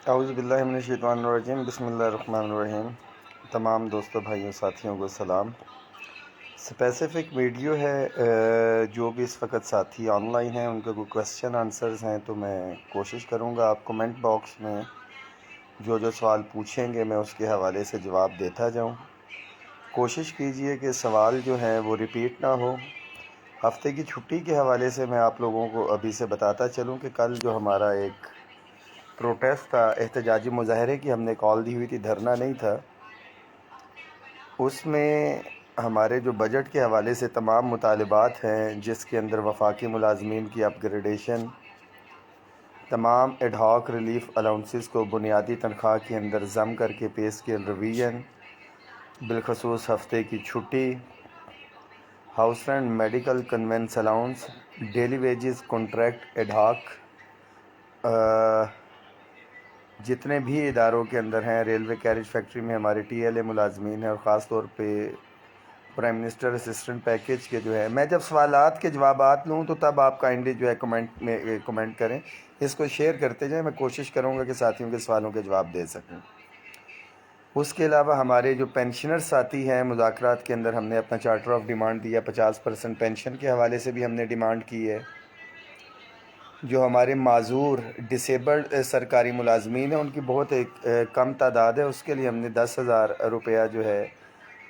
اعوذ باللہ من الشیطان الرجیم، بسم اللہ الرحمن الرحیم۔ تمام دوستوں، بھائیوں، ساتھیوں کو سلام۔ اسپیسیفک ویڈیو ہے، جو بھی اس وقت ساتھی آن لائن ہیں ان کے کوئی کویسچن آنسرز ہیں تو میں کوشش کروں گا آپ کمنٹ باکس میں جو سوال پوچھیں گے میں اس کے حوالے سے جواب دیتا جاؤں۔ کوشش کیجئے کہ سوال جو ہیں وہ ریپیٹ نہ ہو۔ ہفتے کی چھٹی کے حوالے سے میں آپ لوگوں کو ابھی سے بتاتا چلوں کہ کل جو ہمارا ایک پروٹیسٹ تھا، احتجاجی مظاہرے کی ہم نے کال دی ہوئی تھی، دھرنا نہیں تھا، اس میں ہمارے جو بجٹ کے حوالے سے تمام مطالبات ہیں، جس کے اندر وفاقی ملازمین کی اپ گریڈیشن، تمام ایڈ ہاک ریلیف الاؤنسز کو بنیادی تنخواہ کے اندر ضم کر کے پے اسکیل ریویژن، بالخصوص ہفتے کی چھٹی، house rent, medical conveyance allowance, daily wages, contract, ad hoc, جتنے بھی اداروں کے اندر ہیں، ریلوے کیریج فیکٹری میں ہمارے ٹی ایل اے ملازمین ہیں، اور خاص طور پہ پرائم منسٹر اسسٹنٹ پیکیج کے جو ہے، میں جب سوالات کے جوابات لوں تو تب آپ کائنڈلی جو ہے کمنٹ کریں، اس کو شیئر کرتے جائیں، میں کوشش کروں گا کہ ساتھیوں کے سوالوں کے جواب دے سکوں۔ اس کے علاوہ ہمارے جو پینشنر ساتھی ہیں، مذاکرات کے اندر ہم نے اپنا چارٹر آف ڈیمانڈ دیا، 50% پینشن کے حوالے سے بھی ہم نے ڈیمانڈ کی ہے۔ جو ہمارے معذور ڈسیبلڈ سرکاری ملازمین ہیں ان کی بہت ایک کم تعداد ہے، اس کے لیے ہم نے 10,000 روپیہ جو ہے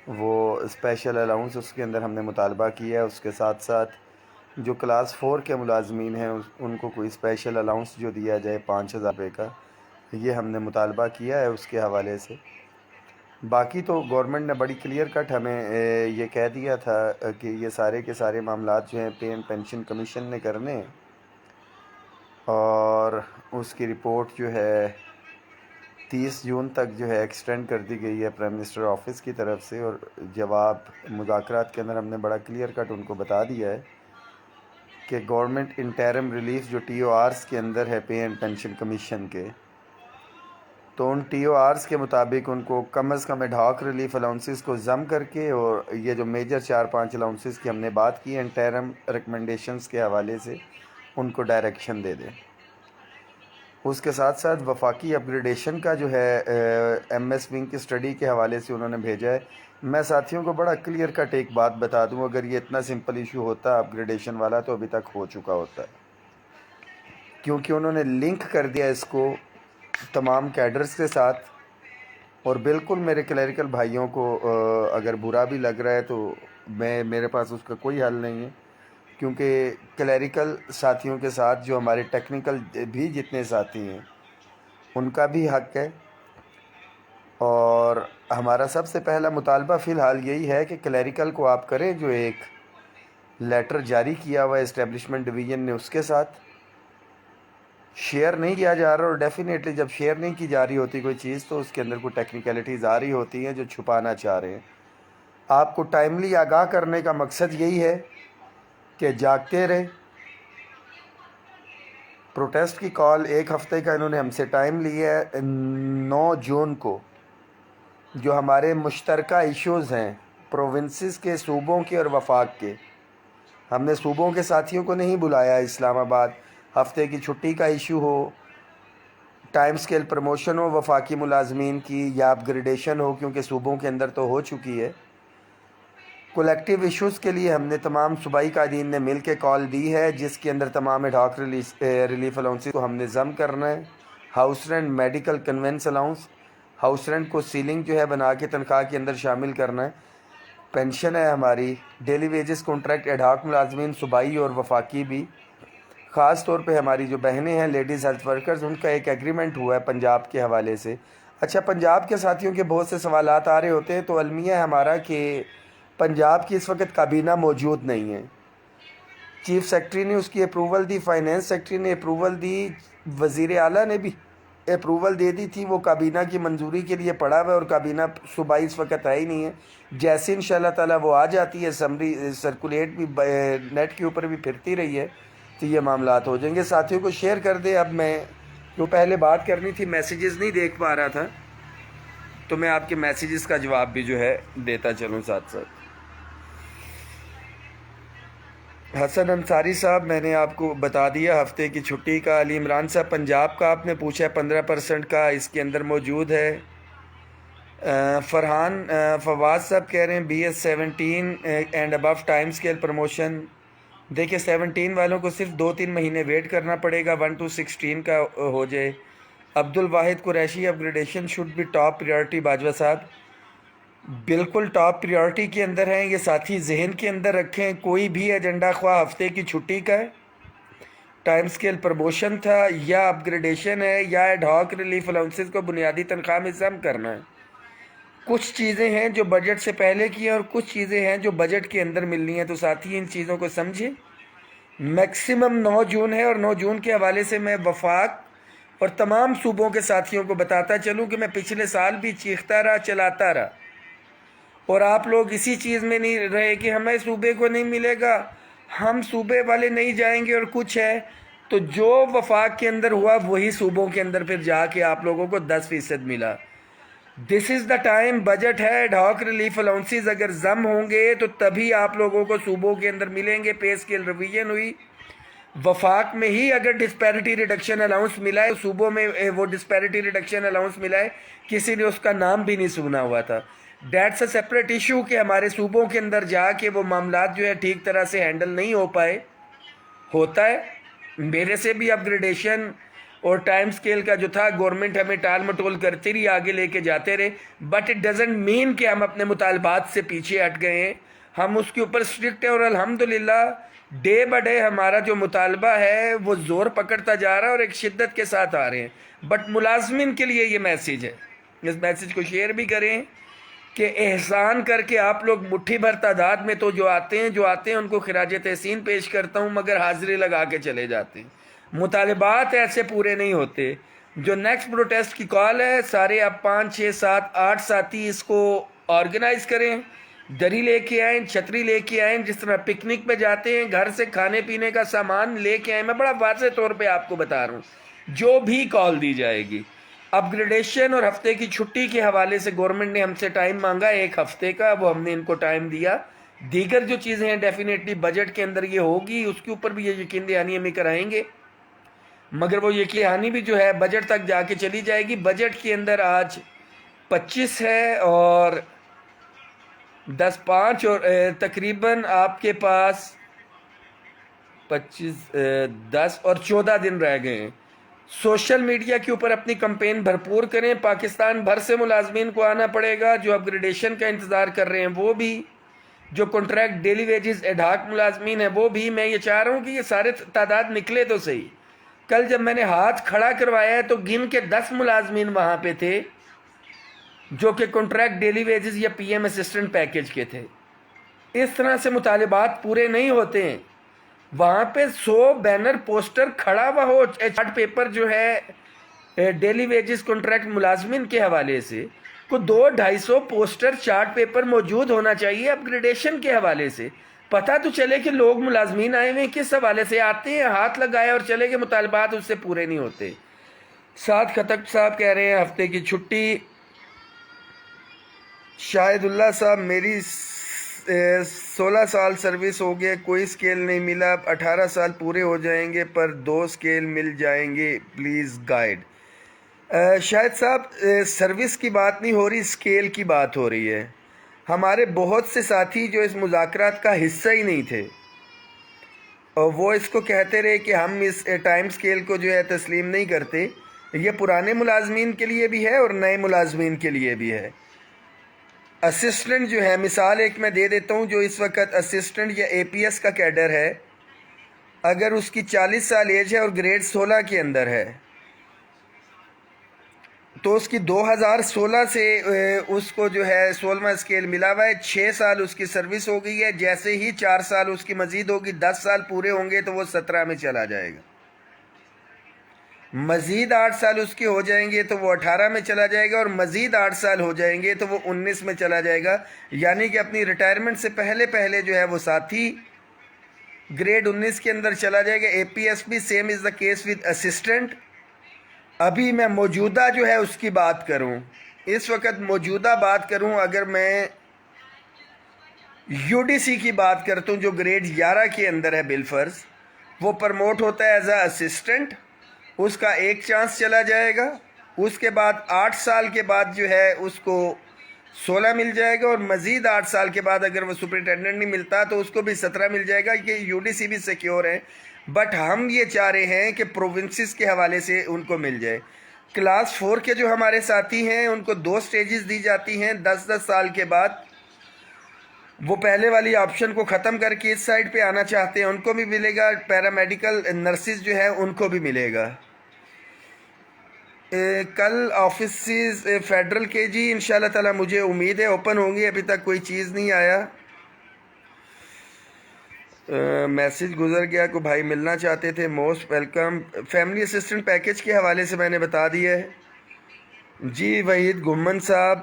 وہ اسپیشل الاؤنس اس کے اندر ہم نے مطالبہ کیا ہے۔ اس کے ساتھ ساتھ جو کلاس 4 کے ملازمین ہیں ان کو کوئی اسپیشل الاؤنس جو دیا جائے 5,000 روپے کا، یہ ہم نے مطالبہ کیا ہے اس کے حوالے سے۔ باقی تو گورنمنٹ نے بڑی کلیئر کٹ ہمیں یہ کہہ دیا تھا کہ یہ سارے کے سارے معاملات جو ہیں پے اینڈ پینشن کمیشن نے کرنے ہیں، اور اس کی رپورٹ جو ہے 30 جون تک جو ہے ایکسٹینڈ کر دی گئی ہے پرائم منسٹر آفس کی طرف سے، اور جواب مذاکرات کے اندر ہم نے بڑا کلیئر کٹ ان کو بتا دیا ہے کہ گورنمنٹ انٹرم ریلیف جو ٹی او آرز کے اندر ہے پے اینڈ پینشن کمیشن کے، تو ان ٹی او آرز کے مطابق ان کو کم از کم ایڈ ہاک ریلیف الاؤنسز کو ضم کر کے، اور یہ جو میجر 4-5 الاؤنسز کی ہم نے بات کی انٹرم ریکمنڈیشنز کے حوالے سے، ان کو ڈائریکشن دے دیں۔ اس کے ساتھ ساتھ وفاقی اپ گریڈیشن کا جو ہے ایم ایس ونگ کی اسٹڈی کے حوالے سے انہوں نے بھیجا ہے۔ میں ساتھیوں کو بڑا کلیئر کٹ ایک بات بتا دوں، اگر یہ اتنا سمپل ایشو ہوتا اپ گریڈیشن والا تو ابھی تک ہو چکا ہوتا ہے، کیونکہ انہوں نے لنک کر دیا اس کو تمام کیڈرز کے ساتھ، اور بالکل میرے کلیریکل بھائیوں کو اگر برا بھی لگ رہا ہے تو میرے پاس اس کا کوئی حل نہیں ہے، کیونکہ کلیریکل ساتھیوں کے ساتھ جو ہمارے ٹیکنیکل بھی جتنے ساتھی ہیں ان کا بھی حق ہے۔ اور ہمارا سب سے پہلا مطالبہ فی الحال یہی ہے کہ کلیریکل کو آپ کریں، جو ایک لیٹر جاری کیا ہوا ہے اسٹیبلشمنٹ ڈویژن نے اس کے ساتھ شیئر نہیں کیا جا رہا، اور ڈیفینیٹلی جب شیئر نہیں کی جا رہی ہوتی کوئی چیز تو اس کے اندر کوئی ٹیکنیکلٹیز آ رہی ہوتی ہیں جو چھپانا چاہ رہے ہیں۔ آپ کو ٹائملی آگاہ کرنے کا مقصد یہی ہے کہ جاگتے رہیں۔ پروٹیسٹ کی کال ایک ہفتے کا انہوں نے ہم سے ٹائم لیا ہے، 9 جون کو جو ہمارے مشترکہ ایشوز ہیں پروونسز کے، صوبوں کے اور وفاق کے، ہم نے صوبوں کے ساتھیوں کو نہیں بلایا، اسلام آباد ہفتے کی چھٹی کا ایشو ہو، ٹائم سکیل پروموشن ہو وفاقی ملازمین کی، یا اپ گریڈیشن ہو کیونکہ صوبوں کے اندر تو ہو چکی ہے۔ کولیکٹیو ایشوز کے لیے ہم نے تمام صوبائی قائدین نے مل کے کال دی ہے، جس کے اندر تمام ایڈ ہاک ریلیف الاؤنس کو ہم نے ضم کرنا ہے، house rent, medical conveyance allowance, house rent کو سیلنگ جو ہے بنا کے تنخواہ کے اندر شامل کرنا ہے، پینشن ہے ہماری، daily wages, contract, ad hoc ملازمین صوبائی اور وفاقی بھی، خاص طور پہ ہماری جو بہنیں ہیں لیڈیز ہیلتھ ورکرز، ان کا ایک ایگریمنٹ ہوا ہے پنجاب کے حوالے سے۔ اچھا، پنجاب کے ساتھیوں کے بہت سے سوالات آ رہے ہوتے ہیں، تو المیہ ہے ہمارا کہ پنجاب کی اس وقت کابینہ موجود نہیں ہے، چیف سیکرٹری نے اس کی اپروول دی، فائنینس سیکرٹری نے اپروول دی، وزیر اعلیٰ نے بھی اپروول دے دی تھی، وہ کابینہ کی منظوری کے لیے پڑا ہوا ہے، اور کابینہ صوبائی اس وقت ہے ہی نہیں ہے۔ جیسے انشاءاللہ تعالیٰ وہ آ جاتی ہے، سمری سرکولیٹ بھی نیٹ کے اوپر بھی پھرتی رہی ہے، تو یہ معاملات ہو جائیں گے۔ ساتھیوں کو شیئر کر دیں۔ اب میں جو پہلے بات کرنی تھی، میسیجز نہیں دیکھ پا رہا تھا، تو میں آپ کے میسیجز کا جواب بھی جو ہے دیتا چلوں ساتھ ساتھ۔ حسن انصاری صاحب، میں نے آپ کو بتا دیا ہفتے کی چھٹی کا۔ علی عمران صاحب پنجاب کا آپ نے پوچھا ہے، 15% کا اس کے اندر موجود ہے۔ فرحان فواز صاحب کہہ رہے ہیں BS17 and above time scale promotion. دیکھیں 17 والوں کو صرف 2-3 مہینے ویٹ کرنا پڑے گا 1 to 16 کا ہو جائے۔ Abdul Wahid Qureshi, upgradation should be top priority. Bajwa صاحب بالکل ٹاپ پریورٹی کے اندر ہیں، یہ ساتھی ذہن کے اندر رکھیں۔ کوئی بھی ایجنڈا خواہ ہفتے کی چھٹی کا ہے، ٹائم سکیل پروموشن تھا، یا اپ گریڈیشن ہے، یا ایڈ ہاک ریلیف الاؤنسز کو بنیادی تنخواہ میں ضم کرنا ہے۔ کچھ چیزیں ہیں جو بجٹ سے پہلے کی ہیں اور کچھ چیزیں ہیں جو بجٹ کے اندر ملنی ہیں، تو ساتھی ان چیزوں کو سمجھیں۔ میکسیمم 9 جون ہے، اور 9 جون کے حوالے سے میں وفاق اور تمام صوبوں کے ساتھیوں کو بتاتا چلوں کہ میں پچھلے سال بھی چیختا رہا، چلاتا رہا، اور آپ لوگ اسی چیز میں نہیں رہے کہ ہمیں صوبے کو نہیں ملے گا، ہم صوبے والے نہیں جائیں گے، اور کچھ ہے تو جو وفاق کے اندر ہوا وہی صوبوں کے اندر پھر جا کے آپ لوگوں کو 10% ملا۔ دس از دا ٹائم، بجٹ ہے، ایڈ ہاک ریلیف الاؤنسز اگر ضم ہوں گے تو تبھی آپ لوگوں کو صوبوں کے اندر ملیں گے۔ پے اسکیل ریویژن ہوئی، وفاق میں ہی اگر ڈسپیرٹی ریڈکشن الاؤنس ملا ہے، صوبوں میں وہ ڈسپیرٹی ریڈکشن الاؤنس ملا ہے، کسی نے اس کا نام بھی نہیں سنا ہوا تھا۔ دیٹس اے سیپریٹ ایشو کہ ہمارے صوبوں کے اندر جا کے وہ معاملات جو ہے ٹھیک طرح سے ہینڈل نہیں ہو پائے۔ ہوتا ہے، میرے سے بھی اپ گریڈیشن اور ٹائم سکیل کا جو تھا گورنمنٹ ہمیں ٹال مٹول کرتی رہی، آگے لے کے جاتے رہے، بٹ اٹ ڈزنٹ مین کہ ہم اپنے مطالبات سے پیچھے ہٹ گئے ہیں۔ ہم اس کے اوپر اسٹرکٹ ہیں، اور الحمدللہ ڈے بائی ڈے ہمارا جو مطالبہ ہے وہ زور پکڑتا جا رہا ہے اور ایک شدت کے ساتھ آ رہے ہیں۔ بٹ ملازمین کے لیے یہ میسیج ہے، اس میسیج کو شیئر بھی کریں کہ احسان کر کے آپ لوگ مٹھی بھر تعداد میں تو جو آتے ہیں ان کو خراج تحسین پیش کرتا ہوں، مگر حاضری لگا کے چلے جاتے ہیں۔ مطالبات ایسے پورے نہیں ہوتے۔ جو نیکسٹ پروٹیسٹ کی کال ہے، سارے اب 5 6 7 8 ساتھی اس کو آرگنائز کریں، دری لے کے آئیں، چھتری لے کے آئیں، جس طرح پکنک پہ جاتے ہیں گھر سے کھانے پینے کا سامان لے کے آئیں۔ میں بڑا واضح طور پہ آپ کو بتا رہا ہوں، جو بھی کال دی جائے گی اپ گریڈیشن اور ہفتے کی چھٹی کے حوالے سے گورنمنٹ نے ہم سے ٹائم مانگا 1 ہفتے کا، وہ ہم نے ان کو ٹائم دیا۔ دیگر جو چیزیں ہیں ڈیفینیٹلی بجٹ کے اندر یہ ہوگی، اس کے اوپر بھی یہ یقین دہانی ہمیں کرائیں گے، مگر وہ یقین دہانی بھی جو ہے بجٹ تک جا کے چلی جائے گی۔ بجٹ کے اندر آج 25 ہے اور 10/5 اور تقریباً آپ کے پاس 25 10 اور 14 دن رہ گئے ہیں۔ سوشل میڈیا کے اوپر اپنی کمپین بھرپور کریں، پاکستان بھر سے ملازمین کو آنا پڑے گا، جو اپ گریڈیشن کا انتظار کر رہے ہیں وہ بھی، جو contract daily wages ad hoc ملازمین ہیں وہ بھی۔ میں یہ چاہ رہا ہوں کہ یہ سارے تعداد نکلے تو صحیح۔ کل جب میں نے ہاتھ کھڑا کروایا ہے تو گن کے 10 ملازمین وہاں پہ تھے جو کہ کنٹریکٹ ڈیلی ویجز یا PM اسسٹنٹ پیکج کے تھے۔ اس طرح سے مطالبات پورے نہیں ہوتے ہیں۔ وہاں پہ 100 بینر پوسٹر کھڑا ہوا ہو، چارٹ پیپر جو ہے ڈیلی ویجز کنٹریکٹ ملازمین کے حوالے سے، کو 200-250 پوسٹر چارٹ پیپر موجود ہونا چاہیے اپ گریڈیشن کے حوالے سے۔ پتہ تو چلے کہ لوگ ملازمین آئے ہوئے کس حوالے سے آتے ہیں، ہاتھ لگائے اور چلے کہ مطالبات اس سے پورے نہیں ہوتے۔ ساتھ خطک صاحب کہہ رہے ہیں ہفتے کی چھٹی۔ شاہد اللہ صاحب، میری 16 سال سروس ہو گئے، کوئی سکیل نہیں ملا، 18 سال پورے ہو جائیں گے پر 2 سکیل مل جائیں گے، پلیز گائیڈ۔ شاہد صاحب سروس کی بات نہیں ہو رہی، سکیل کی بات ہو رہی ہے۔ ہمارے بہت سے ساتھی جو اس مذاکرات کا حصہ ہی نہیں تھے، اور وہ اس کو کہتے رہے کہ ہم اس ٹائم سکیل کو جو ہے تسلیم نہیں کرتے۔ یہ پرانے ملازمین کے لیے بھی ہے اور نئے ملازمین کے لیے بھی ہے۔ اسسٹنٹ جو ہے، مثال ایک میں دے دیتا ہوں، جو اس وقت اسسٹنٹ یا APS کا کیڈر ہے، اگر اس کی 40 سال ایج ہے اور گریڈ 16 کے اندر ہے، تو اس کی 2016 سے اس کو جو ہے 16واں سکیل ملا ہوا ہے، 6 سال اس کی سروس ہو گئی ہے۔ جیسے ہی 4 سال اس کی مزید ہوگی، 10 سال پورے ہوں گے تو وہ 17 میں چلا جائے گا۔ مزید 8 سال اس کے ہو جائیں گے تو وہ 18 میں چلا جائے گا، اور مزید 8 سال ہو جائیں گے تو وہ 19 میں چلا جائے گا۔ یعنی کہ اپنی ریٹائرمنٹ سے پہلے جو ہے وہ ساتھی گریڈ 19 کے اندر چلا جائے گا۔ APS بھی same is the case with assistant. ابھی میں موجودہ جو ہے اس کی بات کروں، اس وقت موجودہ بات کروں، اگر میں UDC کی بات کرتا ہوں جو گریڈ 11 کے اندر ہے بالفرض، وہ پرموٹ ہوتا ہے ایز اے اسسٹنٹ، اس کا ایک چانس چلا جائے گا، اس کے بعد 8 سال کے بعد جو ہے اس کو 16 مل جائے گا، اور مزید 8 سال کے بعد اگر وہ سپرنٹینڈنٹ نہیں ملتا تو اس کو بھی 17 مل جائے گا۔ یہ UDC بھی سیکیور ہے، بٹ ہم یہ چاہ رہے ہیں کہ پروونسز کے حوالے سے ان کو مل جائے۔ کلاس 4 کے جو ہمارے ساتھی ہیں ان کو 2 سٹیجز دی جاتی ہیں 10 سال کے بعد، وہ پہلے والی آپشن کو ختم کر کے اس سائڈ پہ آنا چاہتے ہیں ان کو بھی ملے گا، پیرامیڈیکل نرسز جو ہے ان کو بھی ملے گا۔ کل آفیسز فیڈرل کے جی انشاءاللہ تعالی مجھے امید ہے اوپن ہوں گی، ابھی تک کوئی چیز نہیں آیا۔ میسج گزر گیا کو بھائی ملنا چاہتے تھے، most welcome. Family assistant package کے حوالے سے میں نے بتا دیا ہے جی۔ وحید گمن صاحب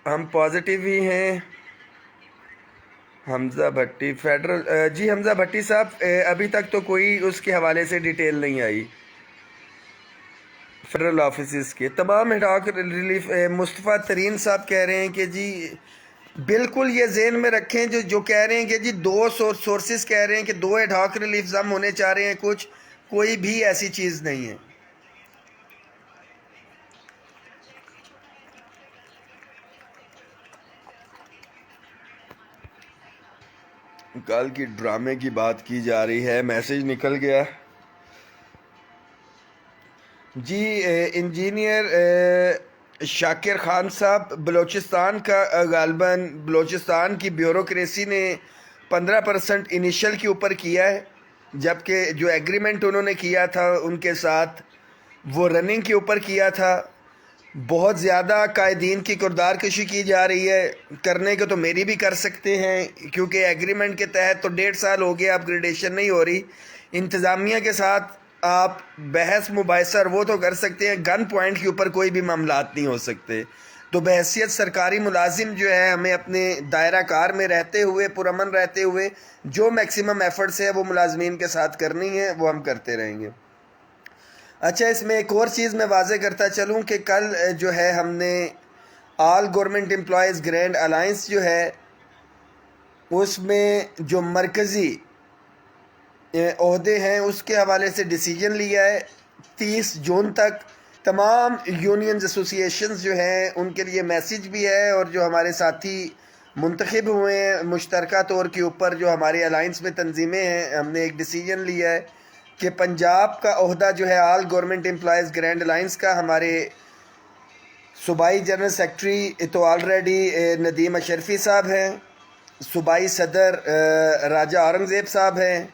ہم پازیٹیو ہی ہیں۔ حمزہ بھٹی فیڈرل جی حمزہ بھٹی صاحب ابھی تک تو کوئی اس کے حوالے سے ڈیٹیل نہیں آئی فیڈرل آفیسز کے تمام ہڈاک ریلیف۔ مصطفیٰ ترین صاحب کہہ رہے ہیں کہ جی بالکل یہ ذہن میں رکھیں جو کہہ رہے ہیں کہ جی 2 سورسز کہہ رہے ہیں کہ 2 ہڈاک ریلیف ہم ہونے چاہ رہے ہیں، کچھ کوئی بھی ایسی چیز نہیں ہے۔ کل کی ڈرامے کی بات کی جا رہی ہے، میسج نکل گیا جی۔ انجینئر شاکر خان صاحب بلوچستان کا غالباً بلوچستان کی بیوروکریسی نے 15% انیشل کے اوپر کیا ہے، جبکہ جو ایگریمنٹ انہوں نے کیا تھا ان کے ساتھ وہ رننگ کے اوپر کیا تھا۔ بہت زیادہ قائدین کی کردار کشی کی جا رہی ہے، کرنے کو تو میری بھی کر سکتے ہیں کیونکہ ایگریمنٹ کے تحت تو 1.5 سال ہو گیا، اپ گریڈیشن نہیں ہو رہی۔ انتظامیہ کے ساتھ آپ بحث مباحثہ وہ تو کر سکتے ہیں، گن پوائنٹ کے اوپر کوئی بھی معاملات نہیں ہو سکتے۔ تو بحیثیت سرکاری ملازم جو ہے ہمیں اپنے دائرہ کار میں رہتے ہوئے پرامن رہتے ہوئے جو میکسیمم ایفرٹس ہے وہ ملازمین کے ساتھ کرنی ہے، وہ ہم کرتے رہیں گے۔ اچھا، اس میں ایک اور چیز میں واضح کرتا چلوں کہ کل جو ہے ہم نے آل گورنمنٹ امپلائیز گرینڈ الائنس جو ہے اس میں جو مرکزی عہدے ہیں اس کے حوالے سے ڈیسیجن لیا ہے 30 جون تک۔ تمام یونینز ایسوسییشنز جو ہیں ان کے لیے میسیج بھی ہے، اور جو ہمارے ساتھی منتخب ہوئے ہیں مشترکہ طور کے اوپر جو ہمارے الائنس میں تنظیمیں ہیں، ہم نے ایک ڈیسیجن لیا ہے کہ پنجاب کا عہدہ جو ہے آل گورنمنٹ امپلائیز گرینڈ الائنس کا ہمارے صوبائی جنرل سیکرٹری تو آلریڈی ندیم اشرفی صاحب ہیں، صوبائی صدر راجہ اورنگزیب صاحب ہیں۔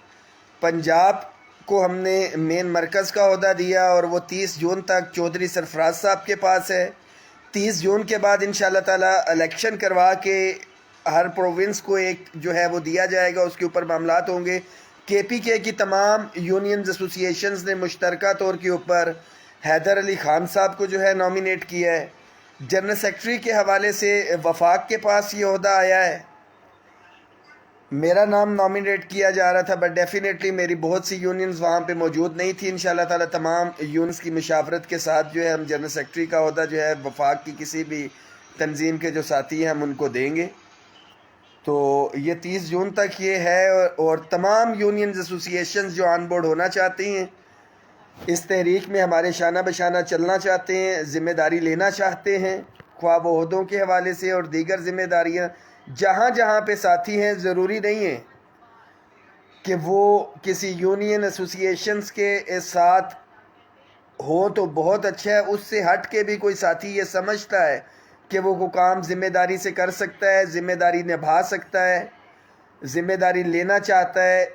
پنجاب کو ہم نے مین مرکز کا عہدہ دیا اور وہ 30 جون تک چودھری سرفراز صاحب کے پاس ہے۔ 30 جون کے بعد انشاءاللہ تعالی الیکشن کروا کے ہر پروونس کو ایک جو ہے وہ دیا جائے گا، اس کے اوپر معاملات ہوں گے۔ KPK کی تمام یونینز ایسوسییشنز نے مشترکہ طور کے اوپر حیدر علی خان صاحب کو جو ہے نامینیٹ کیا ہے۔ جنرل سیکرٹری کے حوالے سے وفاق کے پاس یہ عہدہ آیا ہے، میرا نام نامینیٹ کیا جا رہا تھا، بٹ ڈیفینیٹلی میری بہت سی یونینز وہاں پہ موجود نہیں تھی۔ انشاءاللہ تعالی تمام یونینز کی مشاورت کے ساتھ جو ہے ہم جنرل سیکرٹری کا عہدہ جو ہے وفاق کی کسی بھی تنظیم کے جو ساتھی ہیں ہم ان کو دیں گے۔ تو یہ 30 جون تک یہ ہے، اور تمام یونینز ایسوسییشنز جو آن بورڈ ہونا چاہتی ہیں، اس تحریک میں ہمارے شانہ بشانہ چلنا چاہتے ہیں، ذمہ داری لینا چاہتے ہیں، خواہ وہ عہدوں کے حوالے سے اور دیگر ذمہ داریاں جہاں جہاں پہ ساتھی ہیں، ضروری نہیں ہے کہ وہ کسی یونین ایسوسییشنز کے ساتھ ہو تو بہت اچھا ہے، اس سے ہٹ کے بھی کوئی ساتھی یہ سمجھتا ہے کہ وہ کام ذمہ داری سے کر سکتا ہے، ذمہ داری نبھا سکتا ہے، ذمہ داری لینا چاہتا ہے،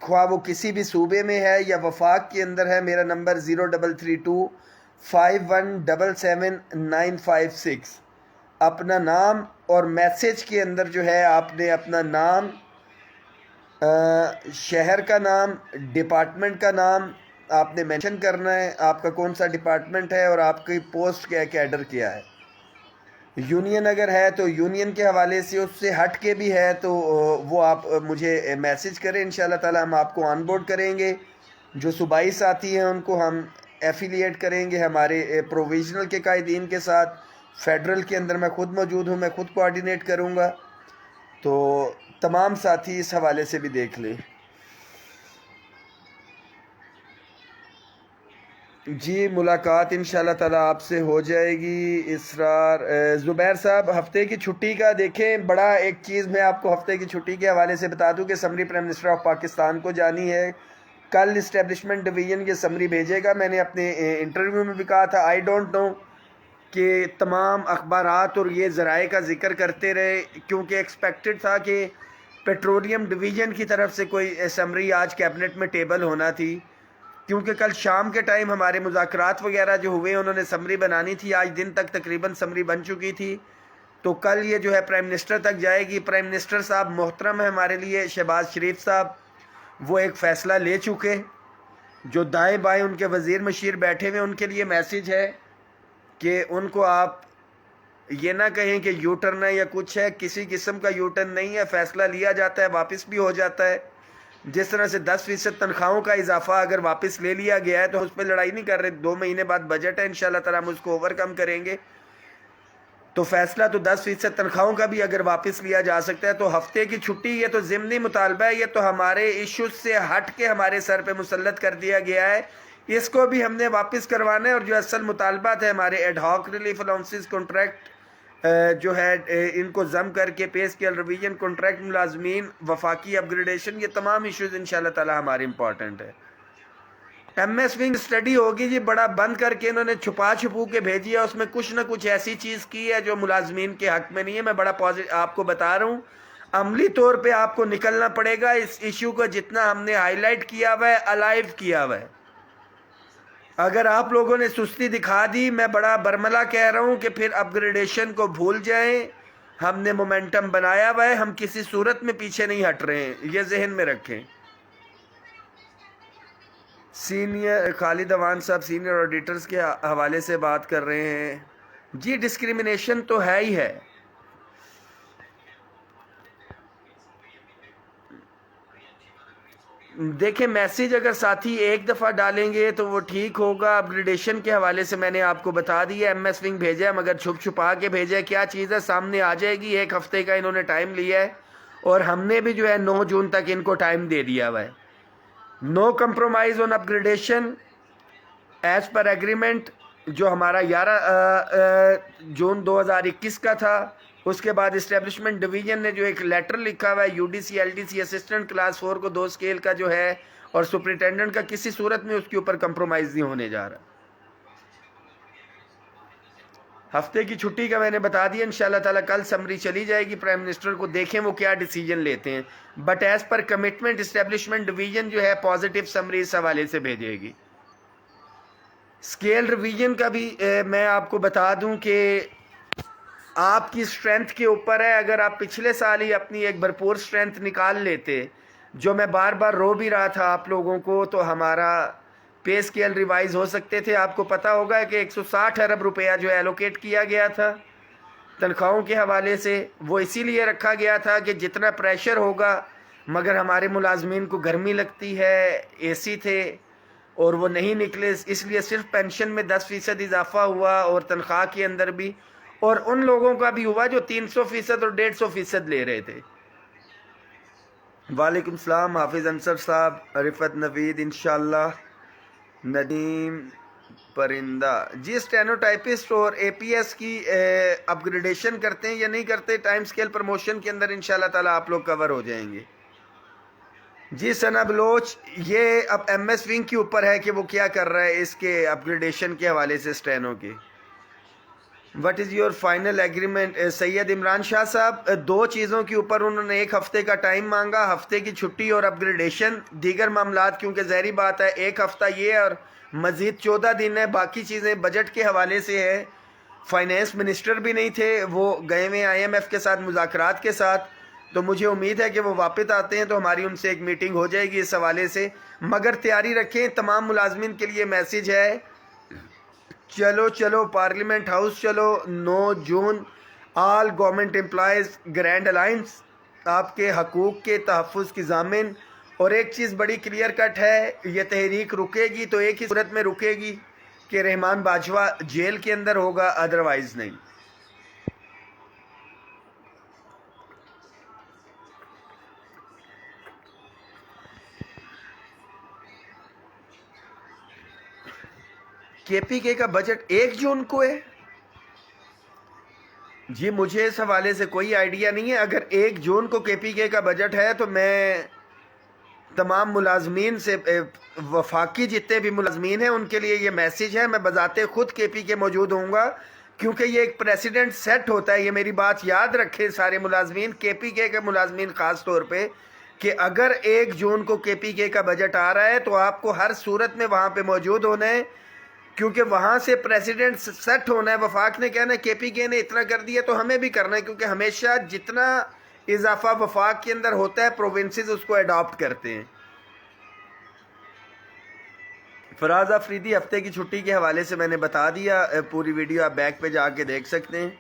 خواہ وہ کسی بھی صوبے میں ہے یا وفاق کے اندر ہے۔ میرا نمبر 0325177956۔ اپنا نام اور میسیج کے اندر جو ہے آپ نے اپنا نام، شہر کا نام، ڈپارٹمنٹ کا نام آپ نے مینشن کرنا ہے، آپ کا کون سا ڈپارٹمنٹ ہے اور آپ کی پوسٹ کیا ہے، کیڈر کیا ہے۔ یونین اگر ہے تو یونین کے حوالے سے، اس سے ہٹ کے بھی ہے تو وہ آپ مجھے میسیج کریں، انشاءاللہ تعالی ہم آپ کو آن بورڈ کریں گے۔ جو صوبائی ساتھی ہیں ان کو ہم ایفیلیٹ کریں گے ہمارے پروویژنل کے قائدین کے ساتھ۔ فیڈرل کے اندر میں خود موجود ہوں، میں خود کوآرڈینیٹ کروں گا۔ تو تمام ساتھی اس حوالے سے بھی دیکھ لیں۔ جی ملاقات انشاءاللہ تعالیٰ آپ سے ہو جائے گی۔ اسرار زبیر صاحب ہفتے کی چھٹی کا دیکھیں، بڑا ایک چیز میں آپ کو ہفتے کی چھٹی کے حوالے سے بتا دوں کہ summary prime minister of Pakistan کو جانی ہے۔ کل اسٹیبلشمنٹ ڈویژن یہ سمری بھیجے گا۔ میں نے اپنے انٹرویو میں بھی کہا تھا آئی ڈونٹ نو کہ تمام اخبارات اور یہ ذرائع کا ذکر کرتے رہے، کیونکہ ایکسپیکٹڈ تھا کہ پیٹرولیم ڈویژن کی طرف سے کوئی سمری آج کیبنٹ میں ٹیبل ہونا تھی، کیونکہ کل شام کے ٹائم ہمارے مذاکرات وغیرہ جو ہوئے انہوں نے سمری بنانی تھی، آج دن تک تقریباً سمری بن چکی تھی، تو کل یہ جو ہے پرائم منسٹر تک جائے گی۔ پرائم منسٹر صاحب محترم ہے ہمارے لیے، شہباز شریف صاحب، وہ ایک فیصلہ لے چکے، جو دائیں بائیں ان کے وزیر مشیر بیٹھے ہوئے ان کے لیے میسیج ہے کہ ان کو آپ یہ نہ کہیں کہ یو ٹرن ہے یا کچھ ہے، کسی قسم کا یو ٹرن نہیں ہے، فیصلہ لیا جاتا ہے واپس بھی ہو جاتا ہے۔ جس طرح سے 10% تنخواہوں کا اضافہ اگر واپس لے لیا گیا ہے تو اس پہ لڑائی نہیں کر رہے، 2 مہینے بعد بجٹ ہے، انشاءاللہ تعالیٰ ہم اس کو اوور کم کریں گے، تو فیصلہ تو 10% تنخواہوں کا بھی اگر واپس لیا جا سکتا ہے۔ تو ہفتے کی چھٹی یہ تو ضمنی مطالبہ ہے، یہ تو ہمارے ایشوز سے ہٹ کے ہمارے سر پہ مسلط کر دیا گیا ہے، اس کو بھی ہم نے واپس کروانا ہے۔ اور جو اصل مطالبات ہے ہمارے ad hoc relief allowances contract جو ہے ان کو ضم کر کے پے اسکیل ریویژن، کنٹریکٹ ملازمین، وفاقی اپ گریڈیشن، یہ تمام ایشوز انشاءاللہ تعالی ہمارے امپورٹنٹ ہے۔ ایم ایس ونگ اسٹڈی ہوگی جی، بڑا بند کر کے انہوں نے چھپا چھپو کے بھیجی ہے، اس میں کچھ نہ کچھ ایسی چیز کی ہے جو ملازمین کے حق میں نہیں ہے۔ میں بڑا آپ کو بتا رہا ہوں، عملی طور پہ آپ کو نکلنا پڑے گا اس ایشو کو، جتنا ہم نے ہائی لائٹ کیا ہوا ہے، الائیو کیا ہوا ہے۔ اگر آپ لوگوں نے سستی دکھا دی، میں بڑا برملا کہہ رہا ہوں کہ پھر اپ گریڈیشن کو بھول جائیں۔ ہم نے مومنٹم بنایا ہوا ہے، ہم کسی صورت میں پیچھے نہیں ہٹ رہے ہیں، یہ ذہن میں رکھیں۔ سینئر خالد اوان صاحب سینئر آڈیٹرز کے حوالے سے بات کر رہے ہیں۔ جی ڈسکریمنیشن تو ہے ہی ہے۔ دیکھیں میسیج اگر ساتھی ایک دفعہ ڈالیں گے تو وہ ٹھیک ہوگا۔ اپ گریڈیشن کے حوالے سے میں نے آپ کو بتا دیا، ایم ایس ونگ بھیجا ہے مگر چھپ چھپا کے بھیجا ہے، کیا چیز ہے سامنے آ جائے گی۔ 1 ہفتے کا انہوں نے ٹائم لیا ہے اور ہم نے بھی جو ہے 9 جون تک ان کو ٹائم دے دیا ہوا ہے۔ No compromise on upgradation as per agreement, جو ہمارا 11 جون 2021 کا تھا۔ اس کے بعد اسٹیبلشمنٹ ڈویژن نے جو ایک لیٹر لکھا ہوا ہے، U D C L D C assistant class 4 کو 2 اسکیل کا جو ہے، اور سپرنٹینڈنٹ کا کسی صورت میں اس کے اوپر کمپرومائز نہیں ہونے جا رہا۔ ہفتے کی چھٹی کا میں نے بتا دیا، انشاءاللہ تعالیٰ کل سمری چلی جائے گی پرائم منسٹر کو، دیکھیں وہ کیا ڈیسیجن لیتے ہیں، but as per commitment establishment division جو ہے پازیٹیو سمری اس حوالے سے بھیجے گی۔ اسکیل ریویژن کا بھی میں آپ کو بتا دوں کہ آپ کی اسٹرینتھ کے اوپر ہے۔ اگر آپ پچھلے سال ہی اپنی ایک بھرپور اسٹرینتھ نکال لیتے، جو میں بار بار رو بھی رہا تھا آپ لوگوں کو، تو ہمارا پے اسکیل ریوائز ہو سکتے تھے۔ آپ کو پتا ہوگا کہ 160 ارب روپیہ جو ایلوکیٹ کیا گیا تھا تنخواہوں کے حوالے سے، وہ اسی لیے رکھا گیا تھا کہ جتنا پریشر ہوگا، مگر ہمارے ملازمین کو گرمی لگتی ہے، اے سی تھے اور وہ نہیں نکلے، اس لیے صرف پینشن میں 10% اضافہ ہوا اور تنخواہ کے اندر بھی، اور ان لوگوں کا بھی ہوا جو 300% اور 150% لے رہے تھے۔ وعلیکم السلام حافظ انصر صاحب، رفت نوید انشاءاللہ، ندیم پرندہ جی۔ اسٹینوٹائپسٹ اور اے پی ایس کی اپ گریڈیشن کرتے ہیں یا نہیں کرتے؟ ٹائم سکیل پروموشن کے اندر انشاءاللہ تعالیٰ آپ لوگ کور ہو جائیں گے۔ جی ثنا بلوچ، یہ اب ایم ایس ونگ کے اوپر ہے کہ وہ کیا کر رہا ہے اس کے اپ گریڈیشن کے حوالے سے اسٹینو کے۔ What is your final agreement? Syed Imran Shah صاحب، 2 چیزوں کے اوپر انہوں نے 1 ہفتے کا ٹائم مانگا، ہفتے کی چھٹی اور اپ گریڈیشن۔ دیگر معاملات کیونکہ ظاہری بات ہے 1 ہفتہ یہ اور مزید 14 دن ہے، باقی چیزیں بجٹ کے حوالے سے ہے۔ فائنینس منسٹر بھی نہیں تھے، وہ گئے ہوئے آئی ایم ایف کے ساتھ مذاکرات کے ساتھ، تو مجھے امید ہے کہ وہ واپس آتے ہیں تو ہماری ان سے ایک میٹنگ ہو جائے گی اس حوالے سے۔ مگر تیاری رکھیں، تمام ملازمین کے لیے میسیج ہے، چلو چلو پارلیمنٹ ہاؤس چلو 9 جون، all government employees grand alliance, آپ کے حقوق کے تحفظ کی ضامن۔ اور ایک چیز بڑی کلیئر کٹ ہے، یہ تحریک رکے گی تو ایک ہی صورت میں رکے گی کہ رحمان باجوہ جیل کے اندر ہوگا، ادروائز نہیں۔ KPK کا بجٹ 1 جون کو ہے؟ جی مجھے اس حوالے سے کوئی آئیڈیا نہیں ہے. اگر 1 جون کو KPK کا بجٹ ہے تو میں تمام ملازمین سے، وفاقی جتنے بھی ملازمین ہیں ان کے لیے یہ میسیج ہے، میں بذات خود KPK موجود ہوں گا، کیونکہ یہ ایک پریسیڈنٹ سیٹ ہوتا ہے. یہ میری بات یاد رکھیں سارے ملازمین، KPK کے ملازمین خاص طور پہ، کہ اگر 1 جون کو KPK کا بجٹ آ رہا ہے تو آپ کو ہر صورت میں وہاں پہ موجود ہونا ہے، کیونکہ وہاں سے پریسیڈنٹ سیٹ ہونا ہے. وفاق نے کہنا ہے KPK نے اتنا کر دیا تو ہمیں بھی کرنا ہے، کیونکہ ہمیشہ جتنا اضافہ وفاق کے اندر ہوتا ہے پروونسز اس کو اڈاپٹ کرتے ہیں. فراز آفریدی ہفتے کی چھٹی کے حوالے سے میں نے بتا دیا، پوری ویڈیو آپ بیک پہ جا کے دیکھ سکتے ہیں.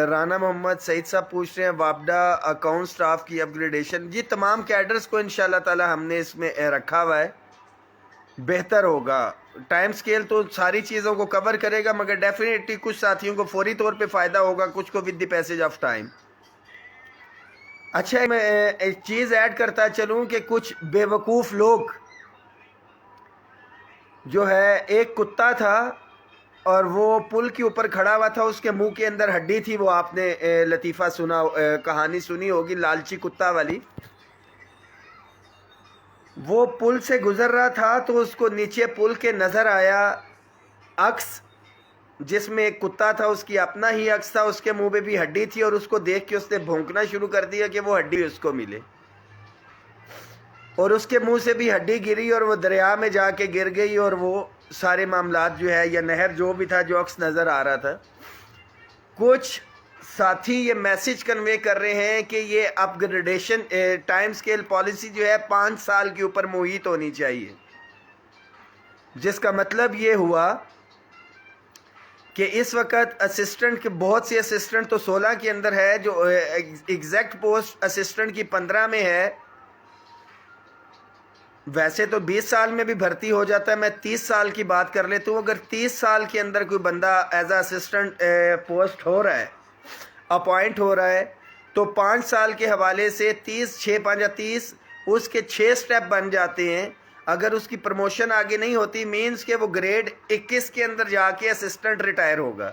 رانا محمد سعید صاحب پوچھ رہے ہیں وابڈا اکاؤنٹ سٹاف کی اپ گریڈیشن. جی تمام کیڈرز کو انشاءاللہ تعالی ہم نے اس میں رکھا ہوا ہے، بہتر ہوگا. ٹائم سکیل تو ساری چیزوں کو کور کرے گا، مگر ڈیفینیٹلی کچھ ساتھیوں کو فوری طور پہ فائدہ ہوگا، کچھ کو with the passage of time. اچھا میں ایک چیز ایڈ کرتا چلوں کہ کچھ بے وقوف لوگ جو ہے، ایک کتا تھا اور وہ پل کے اوپر کھڑا ہوا تھا، اس کے منہ کے اندر ہڈی تھی. وہ آپ نے لطیفہ سنا، کہانی سنی ہوگی لالچی کتا والی. وہ پل سے گزر رہا تھا تو اس کو نیچے پل کے نظر آیا عکس، جس میں ایک کتا تھا، اس کی اپنا ہی عکس تھا، اس کے منہ پہ بھی ہڈی تھی، اور اس کو دیکھ کے اس نے بھونکنا شروع کر دیا کہ وہ ہڈی اس کو ملے. اور اس کے منہ سے بھی ہڈی گری اور وہ دریا میں جا کے گر گئی، اور وہ سارے معاملات جو ہے، یا نہر جو بھی تھا جو عکس نظر آ رہا تھا. کچھ ساتھی یہ میسج کنوے کر رہے ہیں کہ یہ اپ گریڈیشن ٹائم سکیل پالیسی جو ہے 5 سال کے اوپر محیط ہونی چاہیے، جس کا مطلب یہ ہوا کہ اس وقت اسسٹنٹ کے بہت سے اسسٹنٹ تو 16 کے اندر ہے، جو ایگزیکٹ پوسٹ اسسٹنٹ کی 15 میں ہے. ویسے تو 20 سال میں بھی بھرتی ہو جاتا ہے، میں 30 سال کی بات کر لیتا ہوں. اگر 30 سال کے اندر کوئی بندہ ایز اے اسسٹنٹ پوسٹ ہو رہا ہے، اپوائنٹ ہو رہا ہے، تو 5 سال کے حوالے سے 30 6 5 30 اس کے 6 سٹیپ بن جاتے ہیں. اگر اس کی پروموشن آگے نہیں ہوتی، مینز کہ وہ گریڈ 21 کے اندر جا کے اسسٹنٹ ریٹائر ہوگا.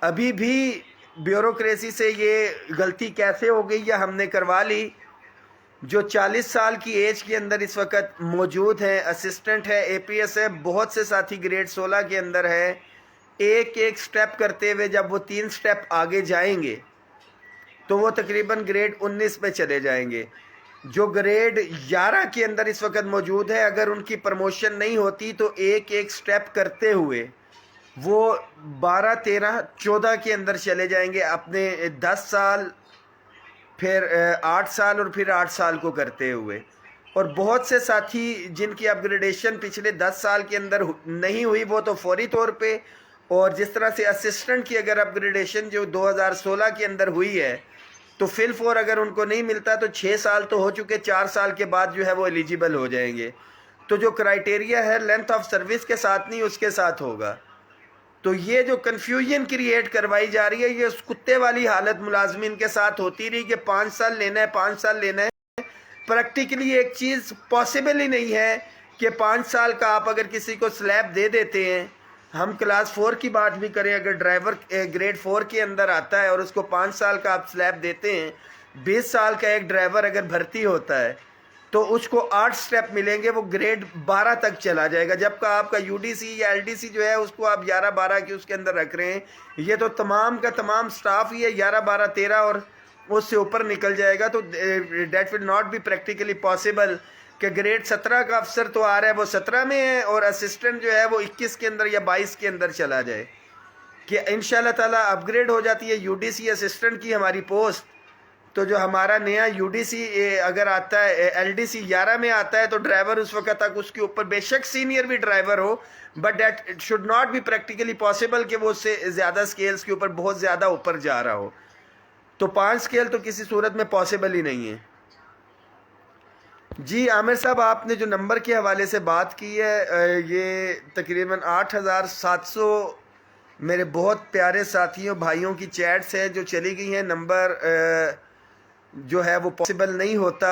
ابھی بھی بیوروکریسی سے یہ غلطی کیسے ہو گئی یا ہم نے کروا لی. جو 40 سال کی ایج کے اندر اس وقت موجود ہیں، اسسٹنٹ ہے، APS ہے، بہت سے ساتھی گریڈ 16 کے اندر ہے. ایک ایک سٹیپ کرتے ہوئے جب وہ 3 سٹیپ آگے جائیں گے تو وہ تقریباً گریڈ 19 میں چلے جائیں گے. جو گریڈ 11 کے اندر اس وقت موجود ہے، اگر ان کی پروموشن نہیں ہوتی تو ایک ایک سٹیپ کرتے ہوئے وہ 12 13 14 کے اندر چلے جائیں گے، اپنے 10 سال، پھر 8 سال، اور پھر 8 سال کو کرتے ہوئے. اور بہت سے ساتھی جن کی اپ گریڈیشن پچھلے 10 سال کے اندر نہیں ہوئی، وہ تو فوری طور پہ، اور جس طرح سے اسسٹنٹ کی اگر اپ گریڈیشن جو 2016 کے اندر ہوئی ہے تو فل فور اگر ان کو نہیں ملتا تو 6 سال تو ہو چکے، 4 سال کے بعد جو ہے وہ ایلیجیبل ہو جائیں گے. تو جو کرائٹیریا ہے لینتھ آف سروس کے ساتھ نہیں، اس کے ساتھ ہوگا. تو یہ جو کنفیوژن کریٹ کروائی جا رہی ہے، یہ اس کتے والی حالت ملازمین کے ساتھ ہوتی رہی کہ 5 سال لینا ہے، 5 سال لینا ہے. پریکٹیکلی ایک چیز پاسبل ہی نہیں ہے کہ 5 سال کا آپ اگر کسی کو سلیب دے دیتے ہیں. ہم کلاس 4 کی بات بھی کریں، اگر ڈرائیور گریڈ 4 کے اندر آتا ہے اور اس کو 5 سال کا آپ سلیب دیتے ہیں، 20 سال کا ایک ڈرائیور اگر بھرتی ہوتا ہے تو اس کو 8 سٹیپ ملیں گے، وہ گریڈ 12 تک چلا جائے گا. جبکہ آپ کا UDC یا LDC جو ہے اس کو آپ 11 12 کی اس کے اندر رکھ رہے ہیں. یہ تو تمام کا تمام سٹاف ہی ہے 11 12 13 اور اس سے اوپر نکل جائے گا. تو that will not be practically possible کہ گریڈ 17 کا افسر تو آ رہا ہے وہ 17 میں ہے اور اسسٹنٹ جو ہے وہ 21 کے اندر یا 22 کے اندر چلا جائے. کہ انشاءاللہ تعالیٰ اپ گریڈ ہو جاتی ہے UDC اسسٹنٹ کی ہماری پوسٹ. تو جو ہمارا نیا UDC اگر آتا ہے، LDC 11 میں آتا ہے، تو ڈرائیور اس وقت تک اس کے اوپر بے شک سینئر بھی ڈرائیور ہو، but that should not be practically possible کہ وہ اس سے زیادہ سکیلز کے اوپر بہت زیادہ اوپر جا رہا ہو. تو 5 سکیل تو کسی صورت میں پاسبل ہی نہیں ہے. جی عامر صاحب، آپ نے جو نمبر کے حوالے سے بات کی ہے، یہ تقریباً 8700 میرے بہت پیارے ساتھیوں بھائیوں کی چیٹس ہیں جو چلی گئی ہیں. نمبر جو ہے وہ پاسبل نہیں ہوتا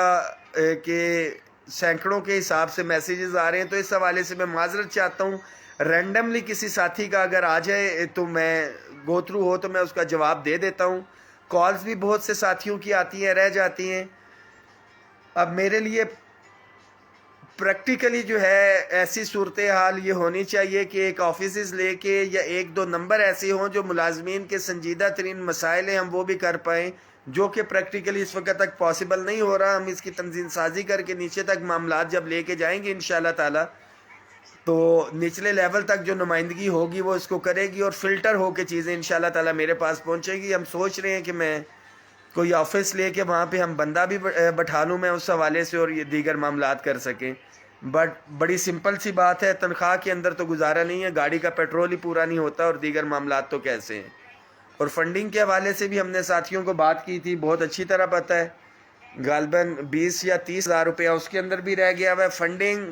کہ سینکڑوں کے حساب سے میسیجز آ رہے ہیں، تو اس حوالے سے میں معذرت چاہتا ہوں. رینڈملی کسی ساتھی کا اگر آ جائے تو میں گو تھرو ہو تو میں اس کا جواب دے دیتا ہوں. کالز بھی بہت سے ساتھیوں کی آتی ہیں، رہ جاتی ہیں. اب میرے لیے پریکٹیکلی جو ہے ایسی صورتحال یہ ہونی چاہیے کہ ایک آفیسز لے کے یا ایک دو نمبر ایسے ہوں جو ملازمین کے سنجیدہ ترین مسائل ہیں ہم وہ بھی کر پائیں، جو کہ پریکٹیکلی اس وقت تک پاسبل نہیں ہو رہا. ہم اس کی تنظیم سازی کر کے نیچے تک معاملات جب لے کے جائیں گے انشاءاللہ تعالی تو نچلے لیول تک جو نمائندگی ہوگی وہ اس کو کرے گی اور فلٹر ہو کے چیزیں انشاءاللہ تعالی میرے پاس پہنچے گی. ہم سوچ رہے ہیں کہ میں کوئی آفس لے کے وہاں پہ ہم بندہ بھی بٹھا لوں میں اس حوالے سے اور یہ دیگر معاملات کر سکیں. بٹ بڑی سمپل سی بات ہے، تنخواہ کے اندر تو گزارا نہیں ہے، گاڑی کا پیٹرول ہی پورا نہیں ہوتا اور دیگر معاملات تو کیسے ہیں. اور فنڈنگ کے حوالے سے بھی ہم نے ساتھیوں کو بات کی تھی، بہت اچھی طرح پتہ ہے غالباً 20 یا 30 ہزار روپیہ اس کے اندر بھی رہ گیا ہوا ہے. فنڈنگ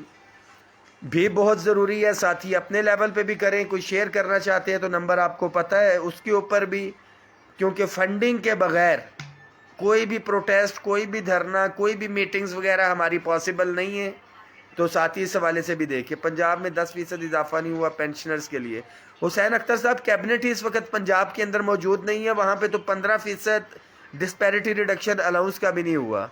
بھی بہت ضروری ہے، ساتھی اپنے لیول پہ بھی کریں. کوئی شیئر کرنا چاہتے ہیں تو نمبر آپ کو پتہ ہے اس کے اوپر بھی، کیونکہ فنڈنگ کے بغیر کوئی بھی پروٹیسٹ، کوئی بھی دھرنا، کوئی بھی میٹنگز وغیرہ ہماری پاسبل نہیں ہے. تو ساتھی اس حوالے سے بھی دیکھیں. پنجاب میں 10% اضافہ نہیں ہوا پینشنرز کے لیے. حسین اختر صاحب کیبنٹ ہی اس وقت پنجاب کے اندر موجود نہیں ہے، وہاں پہ تو 15% ڈسپیرٹی ریڈکشن الاؤنس کا بھی نہیں ہوا.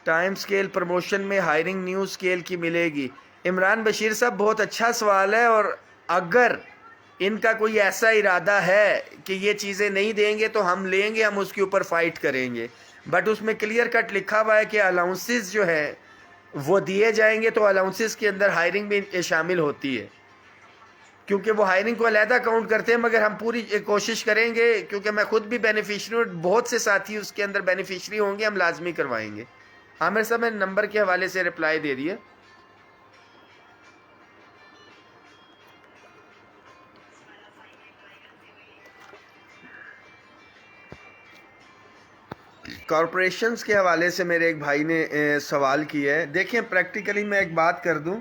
ٹائم سکیل پروموشن میں ہائرنگ نیو سکیل کی ملے گی. عمران بشیر صاحب بہت اچھا سوال ہے، اور اگر ان کا کوئی ایسا ارادہ ہے کہ یہ چیزیں نہیں دیں گے تو ہم لیں گے، ہم اس کے اوپر فائٹ کریں گے. بٹ اس میں کلیئر کٹ لکھا ہوا ہے کہ الاؤنسز جو ہے وہ دیے جائیں گے، تو الاؤنسز کے اندر ہائرنگ بھی شامل ہوتی ہے، کیونکہ وہ ہائرنگ کو علیحدہ کاؤنٹ کرتے ہیں. مگر ہم پوری کوشش کریں گے، کیونکہ میں خود بھی بینیفیشری ہوں، بہت سے ساتھی اس کے اندر بینیفیشری ہوں گے، ہم لازمی کروائیں گے. عامر صاحب میں نمبر کے حوالے سے رپلائی دے دیے. کارپوریشنز کے حوالے سے میرے ایک بھائی نے سوال کیا ہے. دیکھیں پریکٹیکلی میں ایک بات کر دوں،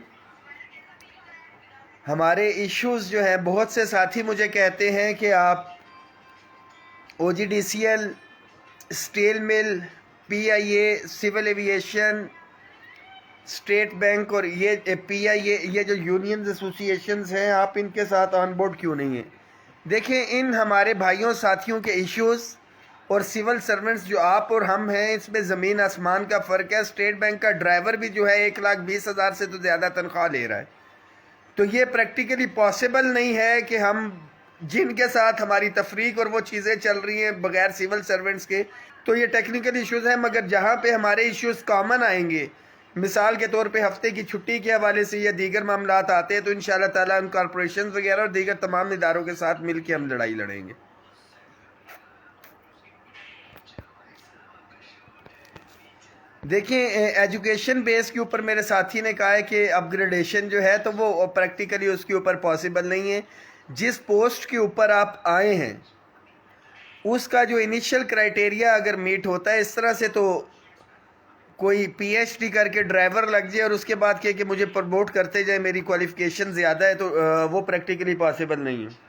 ہمارے ایشوز جو ہیں، بہت سے ساتھی مجھے کہتے ہیں کہ آپ O G D C L, steel mill, P I A, civil aviation, state bank اور یہ پی آئی اے، یہ جو یونینز ایسوسی ایشنز ہیں، آپ ان کے ساتھ آن بورڈ کیوں نہیں ہیں؟ دیکھیں ان ہمارے بھائیوں ساتھیوں کے ایشوز اور سول سرونٹس جو آپ اور ہم ہیں، اس میں زمین آسمان کا فرق ہے. اسٹیٹ بینک کا ڈرائیور بھی جو ہے 1,20,000 سے تو زیادہ تنخواہ لے رہا ہے. تو یہ پریکٹیکلی پاسبل نہیں ہے کہ ہم جن کے ساتھ ہماری تفریق اور وہ چیزیں چل رہی ہیں بغیر سول سرونٹس کے، تو یہ ٹیکنیکل ایشوز ہیں. مگر جہاں پہ ہمارے ایشوز کامن آئیں گے، مثال کے طور پہ ہفتے کی چھٹی کے حوالے سے یا دیگر معاملات آتے ہیں، تو انشاءاللہ تعالیٰ ان کارپوریشنز وغیرہ اور دیگر تمام اداروں کے ساتھ مل کے ہم لڑائی لڑیں گے. دیکھیں ایجوکیشن بیس کے اوپر میرے ساتھی نے کہا ہے کہ اپ گریڈیشن جو ہے تو وہ پریکٹیکلی اس کے اوپر پاسبل نہیں ہے. جس پوسٹ کے اوپر آپ آئے ہیں اس کا جو انیشل کرائٹیریا اگر میٹ ہوتا ہے، اس طرح سے تو کوئی پی ایچ ڈی کر کے ڈرائیور لگ جائے اور اس کے بعد کہ مجھے پروموٹ کرتے جائے، میری کوالیفیکیشن زیادہ ہے، تو وہ پریکٹیکلی پاسبل نہیں ہے.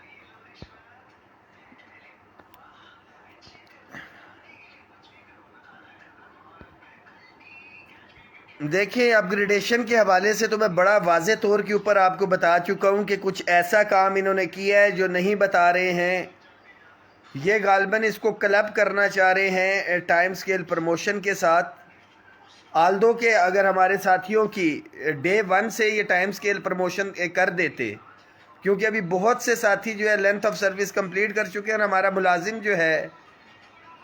دیکھیں اپ گریڈیشن کے حوالے سے تو میں بڑا واضح طور کے اوپر آپ کو بتا چکا ہوں کہ کچھ ایسا کام انہوں نے کیا ہے جو نہیں بتا رہے ہیں. یہ غالباً اس کو کلب کرنا چاہ رہے ہیں ٹائم سکیل پروموشن کے ساتھ. آلدو کہ اگر ہمارے ساتھیوں کی ڈے 1 سے یہ ٹائم سکیل پروموشن کر دیتے، کیونکہ ابھی بہت سے ساتھی جو ہے لینتھ آف سروس کمپلیٹ کر چکے ہیں، اور ہمارا ملازم جو ہے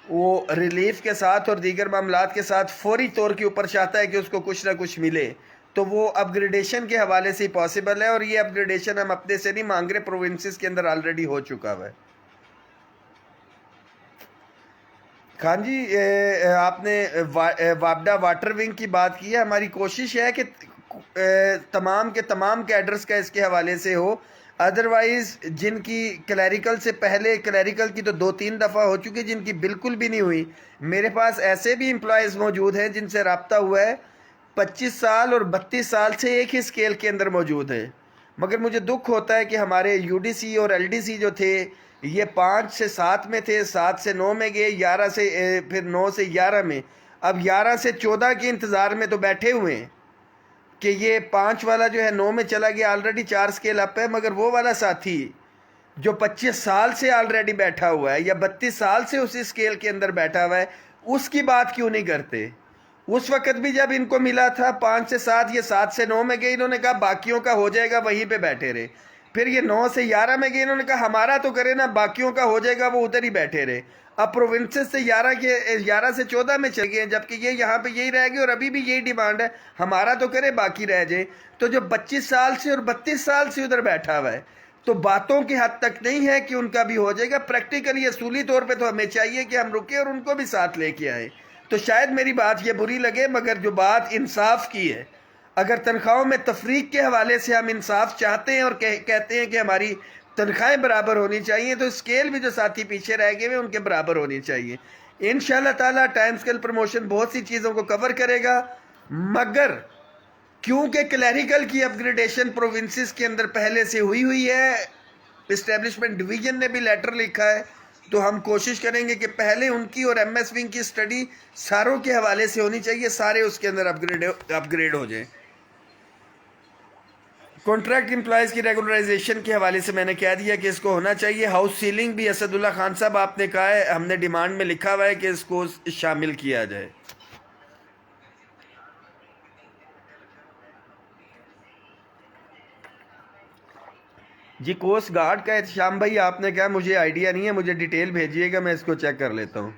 وہ ریلیف کے ساتھ اور دیگر معاملات کے ساتھ فوری طور کے اوپر چاہتا ہے کہ اس کو کچھ نہ کچھ ملے، تو وہ اپ گریڈیشن کے حوالے سے ہی پاسبل ہے. اور یہ اپ گریڈیشن ہم اپنے سے نہیں مانگ رہے، پروونسز کے اندر آلریڈی ہو چکا ہوا ہے. خان جی آپ نے وابڈا واٹر ونگ کی بات کی ہے. ہماری کوشش ہے کہ تمام کے تمام کیڈرز کا اس کے حوالے سے ہو. ادروائز جن کی کلیریکل سے پہلے، کلیریکل کی تو 2-3 دفعہ ہو چکی، جن کی بالکل بھی نہیں ہوئی. میرے پاس ایسے بھی امپلائیز موجود ہیں جن سے رابطہ ہوا ہے 25 سال اور 32 سال سے ایک ہی سکیل کے اندر موجود ہیں. مگر مجھے دکھ ہوتا ہے کہ ہمارے یو ڈی سی اور ایل ڈی سی جو تھے، یہ 5 سے 7 میں تھے، 7 سے 9 میں گئے، 11 سے پھر 9 سے 11 میں. اب 11 سے 14 کے انتظار میں تو بیٹھے ہوئے ہیں کہ یہ 5 والا جو ہے 9 میں چلا گیا، آلریڈی 4 سکیل اپ ہے، مگر وہ والا ساتھی جو 25 سال سے آلریڈی بیٹھا ہوا ہے یا 32 سال سے اسی سکیل کے اندر بیٹھا ہوا ہے، اس کی بات کیوں نہیں کرتے؟ اس وقت بھی جب ان کو ملا تھا 5 سے 7، یہ 7 سے 9 میں گئے، انہوں نے کہا باقیوں کا ہو جائے گا، وہیں پہ بیٹھے رہے۔ پھر یہ 9 سے 11 میں گئے، انہوں نے کہا ہمارا تو کرے نا، باقیوں کا ہو جائے گا، وہ ادھر ہی بیٹھے رہے۔ اب پروونسز سے 11 سے 14 میں چل گئے، جبکہ یہ یہاں پہ یہی رہ گئے، اور ابھی بھی یہی ڈیمانڈ ہے ہمارا تو کرے، باقی رہ جائے۔ تو جو 25 سال سے اور 32 سال سے ادھر بیٹھا ہوا ہے، تو باتوں کی حد تک نہیں ہے کہ ان کا بھی ہو جائے گا، پریکٹیکلی اصولی طور پہ تو ہمیں چاہیے کہ ہم رکیں اور ان کو بھی ساتھ لے کے آئیں۔ تو شاید میری بات یہ بری لگے، مگر جو بات انصاف کی ہے، اگر تنخواہوں میں تفریق کے حوالے سے ہم انصاف چاہتے ہیں اور کہتے ہیں کہ ہماری تنخواہیں برابر ہونی چاہیے، تو اسکیل بھی جو ساتھی پیچھے رہ گئے ہیں ان کے برابر ہونی چاہیے۔ انشاءاللہ تعالیٰ ٹائم اسکیل پروموشن بہت سی چیزوں کو کور کرے گا، مگر کیونکہ کلیریکل کی اپ گریڈیشن پروونسز کے اندر پہلے سے ہوئی ہے، اسٹیبلشمنٹ ڈویژن نے بھی لیٹر لکھا ہے، تو ہم کوشش کریں گے کہ پہلے ان کی اور ایم ایس ونگ کی اسٹڈی ساروں کے حوالے سے ہونی چاہیے، سارے اس کے اندر اپ گریڈ ہو جائیں۔ کانٹریکٹ امپلائیز کی ریگولرائزیشن کے حوالے سے میں نے کہہ دیا کہ اس کو ہونا چاہیے۔ ہاؤس سیلنگ بھی اسد اللہ خان صاحب آپ نے کہا ہے، ہم نے ڈیمانڈ میں لکھا ہوا ہے کہ اس کو شامل کیا جائے۔ جی کوسٹ گارڈ کا احتشام بھائی آپ نے کہا مجھے آئیڈیا نہیں ہے، مجھے ڈیٹیل بھیجیے گا، میں اس کو چیک کر لیتا ہوں۔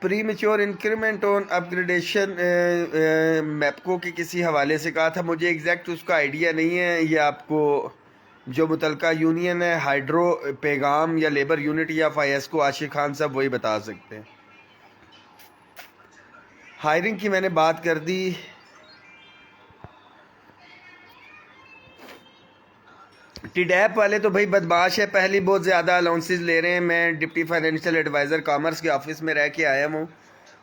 پری میچور انکریمنٹ آن اپ گریڈیشن میپکو کے کسی حوالے سے کہا تھا، مجھے ایگزیکٹ اس کا آئیڈیا نہیں ہے، یہ آپ کو جو متعلقہ یونین ہے ہائیڈرو پیغام یا labour unity of I S کو عاشق خان صاحب وہی بتا سکتے ہیں۔ ہائرنگ کی میں نے بات کر دی۔ ٹی ڈیپ والے تو بھائی بدماش ہے، پہلی بہت زیادہ الاؤنسز لے رہے ہیں۔ میں ڈپٹی فائنینشیل ایڈوائزر کامرس کے آفس میں رہ کے آیا ہوں،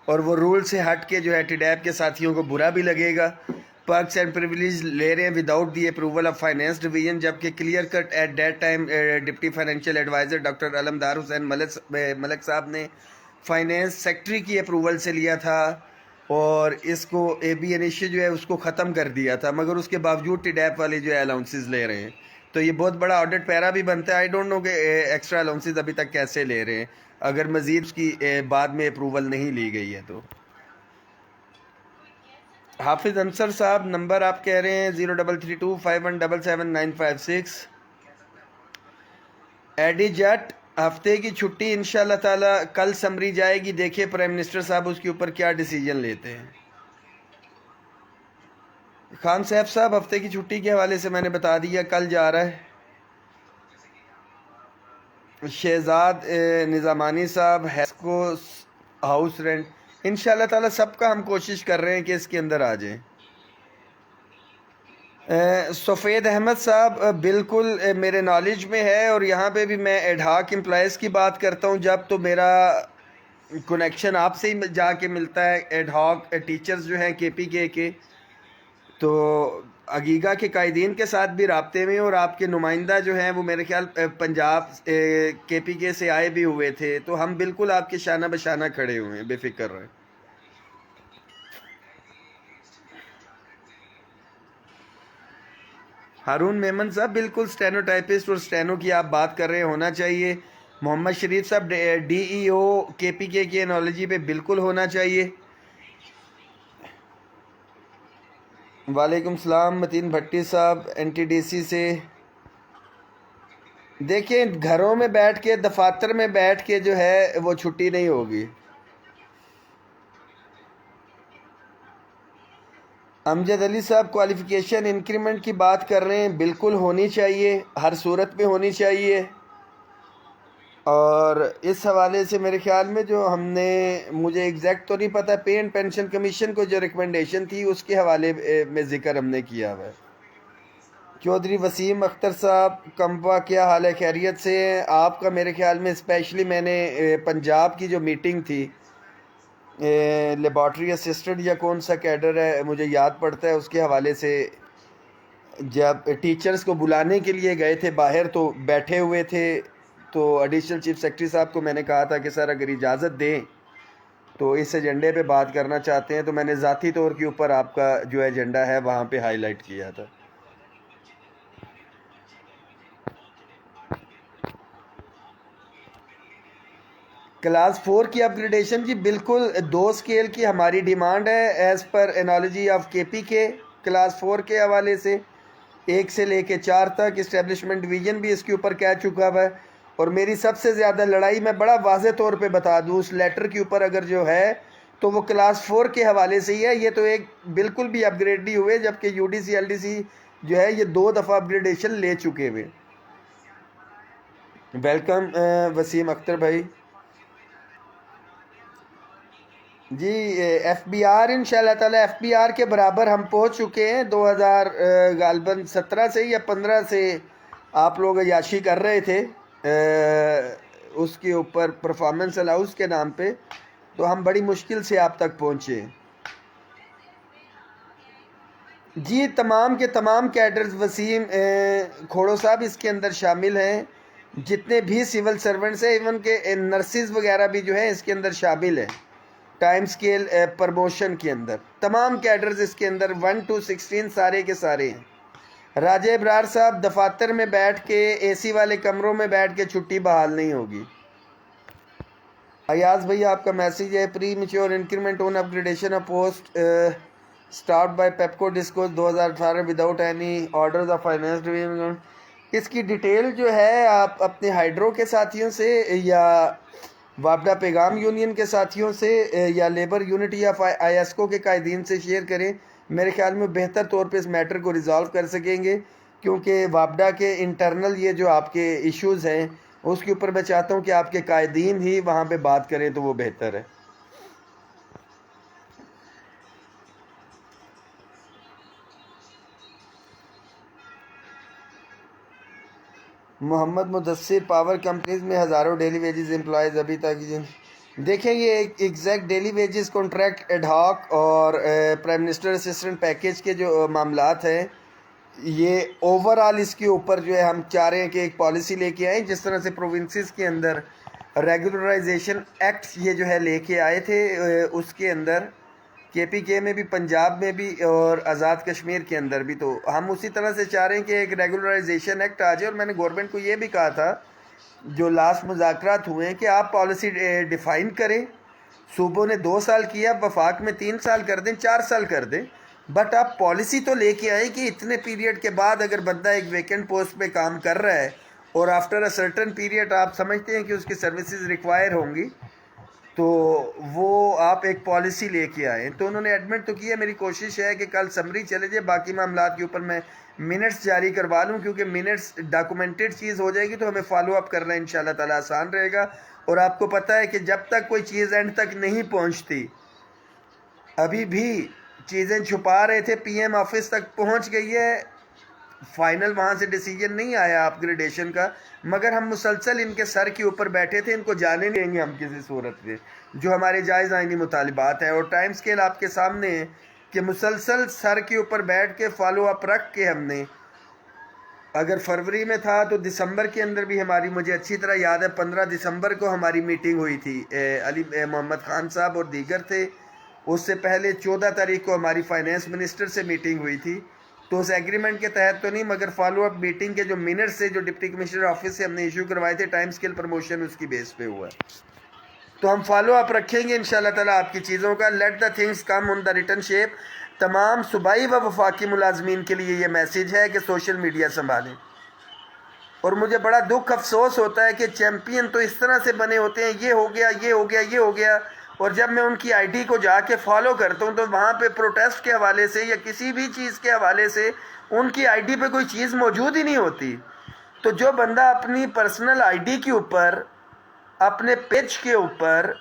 اور وہ رول سے ہٹ کے جو ہے ٹی ڈیپ کے ساتھیوں کو برا بھی لگے گا۔ پرکس اینڈ پریویلیج لے رہے ہیں without the approval of finance division, جبکہ clear cut at that time deputy financial adviser doctor Alamdar Hussain Malik صاحب نے فائنینس سیکٹری کی اپروول سے لیا تھا، اور اس کو اے بی این ایشو جو ہے اس کو ختم کر دیا تھا، مگر اس کے باوجود ٹی ڈیپ والے جو ہے الاؤنسز لے رہے ہیں۔ تو یہ بہت بڑا آڈٹ پیرا بھی بنتا ہے۔ آئی ڈونٹ نو کہ ایکسٹرا الاؤنسز ابھی تک کیسے لے رہے ہیں، اگر مزید اس کی بعد میں اپروول نہیں لی گئی ہے تو۔ حافظ انصر صاحب نمبر آپ کہہ رہے ہیں 033251777956۔ ایڈی جٹ ہفتے کی چھٹی انشاءاللہ تعالی کل سمری جائے گی، دیکھیں پرائم منسٹر صاحب اس کے اوپر کیا ڈیسیجن لیتے ہیں۔ خان صاحب ہفتے کی چھٹی کے حوالے سے میں نے بتا دیا، کل جا رہا ہے۔ شہزاد نظامانی صاحب ہیسکو ہاؤس رینٹ، انشاءاللہ تعالی سب کا ہم کوشش کر رہے ہیں کہ اس کے اندر آ جائیں۔ سفید احمد صاحب بالکل میرے نالج میں ہے، اور یہاں پہ بھی میں ایڈ ہاک امپلائیز کی بات کرتا ہوں جب تو میرا کنیکشن آپ سے ہی جا کے ملتا ہے۔ ایڈ ہاک ٹیچرز جو ہیں کے پی کے تو اگیگا کے قائدین کے ساتھ بھی رابطے میں، اور آپ کے نمائندہ جو ہیں وہ میرے خیال پنجاب کے پی کے سے آئے بھی ہوئے تھے، تو ہم بالکل آپ کے شانہ بشانہ کھڑے ہوئے ہیں، بے فکر رہیں۔ ہارون میمن صاحب بالکل سٹینو ٹائپسٹ اور سٹینو کی آپ بات کر رہے ہیں، ہونا چاہیے۔ محمد شریف صاحب ڈی ای او کے پی کے انالوجی پہ بالکل ہونا چاہیے۔ وعلیکم السلام متین بھٹی صاحب این ٹی ڈی سی سے۔ دیکھیں گھروں میں بیٹھ کے، دفاتر میں بیٹھ کے جو ہے وہ چھٹی نہیں ہوگی۔ امجد علی صاحب کوالیفیکیشن انکریمنٹ کی بات کر رہے ہیں، بالکل ہونی چاہیے، ہر صورت میں ہونی چاہیے۔ اور اس حوالے سے میرے خیال میں جو ہم نے، مجھے ایگزیکٹ تو نہیں پتہ، پے اینڈ پینشن کمیشن کو جو ریکمنڈیشن تھی اس کے حوالے میں ذکر ہم نے کیا ہوا ہے۔ چودھری وسیم اختر صاحب کمپا، کیا حال ہے؟ خیریت سے ہیں آپ کا؟ میرے خیال میں اسپیشلی میں نے پنجاب کی جو میٹنگ تھی لیبارٹری اسسٹنٹ یا کون سا کیڈر ہے مجھے یاد پڑتا ہے، اس کے حوالے سے جب ٹیچرز کو بلانے کے لیے گئے تھے باہر تو بیٹھے ہوئے تھے تو ایڈیشنل چیف سیکرٹری صاحب کو میں نے کہا تھا کہ سر اگر اجازت دیں تو اس ایجنڈے پہ بات کرنا چاہتے ہیں، تو میں نے ذاتی طور کے اوپر آپ کا جو ایجنڈا ہے وہاں پہ ہائی لائٹ کیا تھا۔ کلاس 4 کی اپ گریڈیشن جی بالکل 2 اسکیل کی ہماری ڈیمانڈ ہے ایز پر انالوجی آف کے پی کے کلاس 4 کے حوالے سے، 1 سے لے کے 4 تک اسٹیبلشمنٹ ڈویژن بھی اس کے اوپر کہہ چکا ہوا ہے۔ اور میری سب سے زیادہ لڑائی میں بڑا واضح طور پہ بتا دوں اس لیٹر کے اوپر اگر جو ہے تو وہ کلاس 4 کے حوالے سے ہی ہے، یہ تو ایک بالکل بھی اپ گریڈ نہیں ہوئے، جبکہ U D C L D C جو ہے یہ 2 دفعہ اپ گریڈیشن لے چکے ہوئے۔ ویلکم وسیم اختر بھائی جی۔ ایف بی آر انشاءاللہ تعالی ایف بی آر کے برابر ہم پہنچ چکے ہیں، 2017 سے یا 15 سے آپ لوگ عیاشی کر رہے تھے اس کے اوپر پرفارمنس الاؤنس کے نام پہ، تو ہم بڑی مشکل سے آپ تک پہنچے جی۔ تمام کے تمام کیڈرز وسیم کھوڑو صاحب اس کے اندر شامل ہیں، جتنے بھی سول سرونٹس ہیں، ایون کہ نرسز وغیرہ بھی جو ہیں اس کے اندر شامل ہیں۔ ٹائم سکیل پرموشن کے اندر تمام کیڈرز اس کے اندر 1 to 16 سارے کے سارے ہیں۔ راجہ ابرار صاحب دفاتر میں بیٹھ کے اے سی والے کمروں میں بیٹھ کے چھٹی بحال نہیں ہوگی۔ ایاز بھئی آپ کا میسیج ہے، premature increment on upgradation of post start by PEPCO DISCOs 2018 without any orders of finance division. اس کی ڈیٹیل جو ہے آپ اپنے ہائیڈرو کے ساتھیوں سے یا وابڈا پیغام یونین کے ساتھیوں سے یا labour unity of I S کو کے قائدین سے شیئر کریں، میرے خیال میں بہتر طور پہ اس میٹر کو ریزالو کر سکیں گے، کیونکہ وابڈا کے انٹرنل یہ جو آپ کے ایشوز ہیں اس کے اوپر میں چاہتا ہوں کہ آپ کے قائدین ہی وہاں پہ بات کریں تو وہ بہتر ہے۔ محمد مدثر پاور کمپنیز میں ہزاروں ڈیلی ویجز امپلائیز ابھی تک دیکھیں، یہ ایک exact daily wages contract ad hoc اور پرائم منسٹر اسسٹنٹ پیکیج کے جو معاملات ہیں، یہ اوورآل اس کے اوپر جو ہے ہم چاہ رہے ہیں کہ ایک پالیسی لے کے آئیں، جس طرح سے پروونسز کے اندر ریگولرائزیشن ایکٹ یہ جو ہے لے کے آئے تھے، اس کے اندر کے پی کے میں بھی، پنجاب میں بھی اور آزاد کشمیر کے اندر بھی، تو ہم اسی طرح سے چاہ رہے ہیں کہ ایک ریگولرائزیشن ایکٹ آ جائے۔ اور میں نے گورنمنٹ کو یہ بھی کہا تھا جو لاسٹ مذاکرات ہوئے ہیں کہ آپ پالیسی ڈیفائن کریں، صوبوں نے 2 سال کیا، وفاق میں 3 سال کر دیں، 4 سال کر دیں، بٹ آپ پالیسی تو لے کے آئیں کہ اتنے پیریڈ کے بعد اگر بندہ ایک ویکنٹ پوسٹ پہ کام کر رہا ہے اور آفٹر اے سرٹن پیریڈ آپ سمجھتے ہیں کہ اس کی سروسز ریکوائر ہوں گی، تو وہ آپ ایک پالیسی لے کے آئیں۔ تو انہوں نے ایڈمٹ تو کیا، میری کوشش ہے کہ کل سمری چلے جائے، باقی معاملات کے اوپر میں منٹس جاری کروا لوں، کیونکہ منٹس ڈاکومنٹڈ چیز ہو جائے گی تو ہمیں فالو اپ کرنا انشاءاللہ تعالی آسان رہے گا۔ اور آپ کو پتہ ہے کہ جب تک کوئی چیز اینڈ تک نہیں پہنچتی، ابھی بھی چیزیں چھپا رہے تھے، پی ایم آفس تک پہنچ گئی ہے، فائنل وہاں سے ڈیسیجن نہیں آیا اپ گریڈیشن کا، مگر ہم مسلسل ان کے سر کے اوپر بیٹھے تھے، ان کو جانے نہیں دیں گے ہم کسی صورت میں، جو ہمارے جائز آئینی مطالبات ہیں۔ اور ٹائم سکیل آپ کے سامنے ہے کہ مسلسل سر کے اوپر بیٹھ کے فالو اپ رکھ کے ہم نے، اگر فروری میں تھا تو دسمبر کے اندر بھی ہماری، مجھے اچھی طرح یاد ہے 15 دسمبر کو ہماری میٹنگ ہوئی تھی، علی محمد خان صاحب اور دیگر تھے، اس سے پہلے 14 تاریخ کو ہماری فائنانس منسٹر سے میٹنگ ہوئی تھی، تو اس ایگریمنٹ کے تحت تو نہیں، مگر فالو اپ میٹنگ کے جو منٹ سے جو ڈپٹی کمشنر آفس سے ہم نے ایشو کروائے تھے، ٹائم سکیل پروموشن اس کی بیس پہ ہوا ہے، تو ہم فالو اپ رکھیں گے انشاءاللہ تعالیٰ آپ کی چیزوں کا۔ Let the things come on the return shape. تمام صوبائی و وفاقی ملازمین کے لیے یہ میسیج ہے کہ سوشل میڈیا سنبھالیں، اور مجھے بڑا دکھ افسوس ہوتا ہے کہ چیمپئن تو اس طرح سے بنے ہوتے ہیں، یہ ہو گیا، یہ ہو گیا، یہ ہو گیا، اور جب میں ان کی آئی ڈی کو جا کے فالو کرتا ہوں تو وہاں پہ پروٹیسٹ کے حوالے سے یا کسی بھی چیز کے حوالے سے ان کی آئی ڈی پہ کوئی چیز موجود ہی نہیں ہوتی۔ تو جو بندہ اپنی پرسنل آئی ڈی کے اوپر، اپنے پیج کے اوپر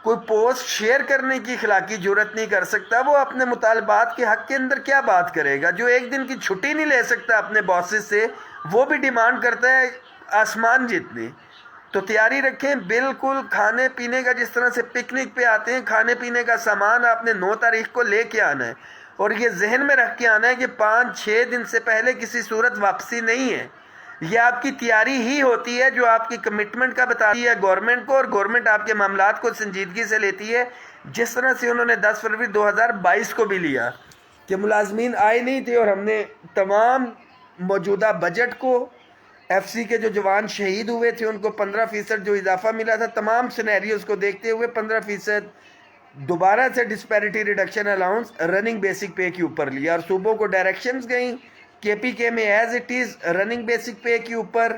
کوئی پوسٹ شیئر کرنے کی اخلاقی جرات نہیں کر سکتا، وہ اپنے مطالبات کے حق کے اندر کیا بات کرے گا؟ جو ایک دن کی چھٹی نہیں لے سکتا اپنے باسز سے، وہ بھی ڈیمانڈ کرتا ہے آسمان جتنی۔ تو تیاری رکھیں، بالکل کھانے پینے کا، جس طرح سے پکنک پہ آتے ہیں، کھانے پینے کا سامان آپ نے 9 تاریخ کو لے کے آنا ہے، اور یہ ذہن میں رکھ کے آنا ہے کہ 5-6 دن سے پہلے کسی صورت واپسی نہیں ہے۔ یہ آپ کی تیاری ہی ہوتی ہے جو آپ کی کمٹمنٹ کا بتاتی ہے گورنمنٹ کو، اور گورنمنٹ آپ کے معاملات کو سنجیدگی سے لیتی ہے، جس طرح سے انہوں نے 10 فروری 2022 کو بھی لیا کہ ملازمین آئے نہیں تھے اور ہم نے تمام موجودہ بجٹ کو، ایف سی کے جو جوان شہید ہوئے تھے ان کو 15% جو اضافہ ملا تھا، تمام سینیریوز کو دیکھتے ہوئے 15% دوبارہ سے disparity reduction allowance running basic pay کے اوپر لیا، اور صوبوں کو ڈائریکشنز گئیں کے پی کے میں as it is running basic pay کے اوپر،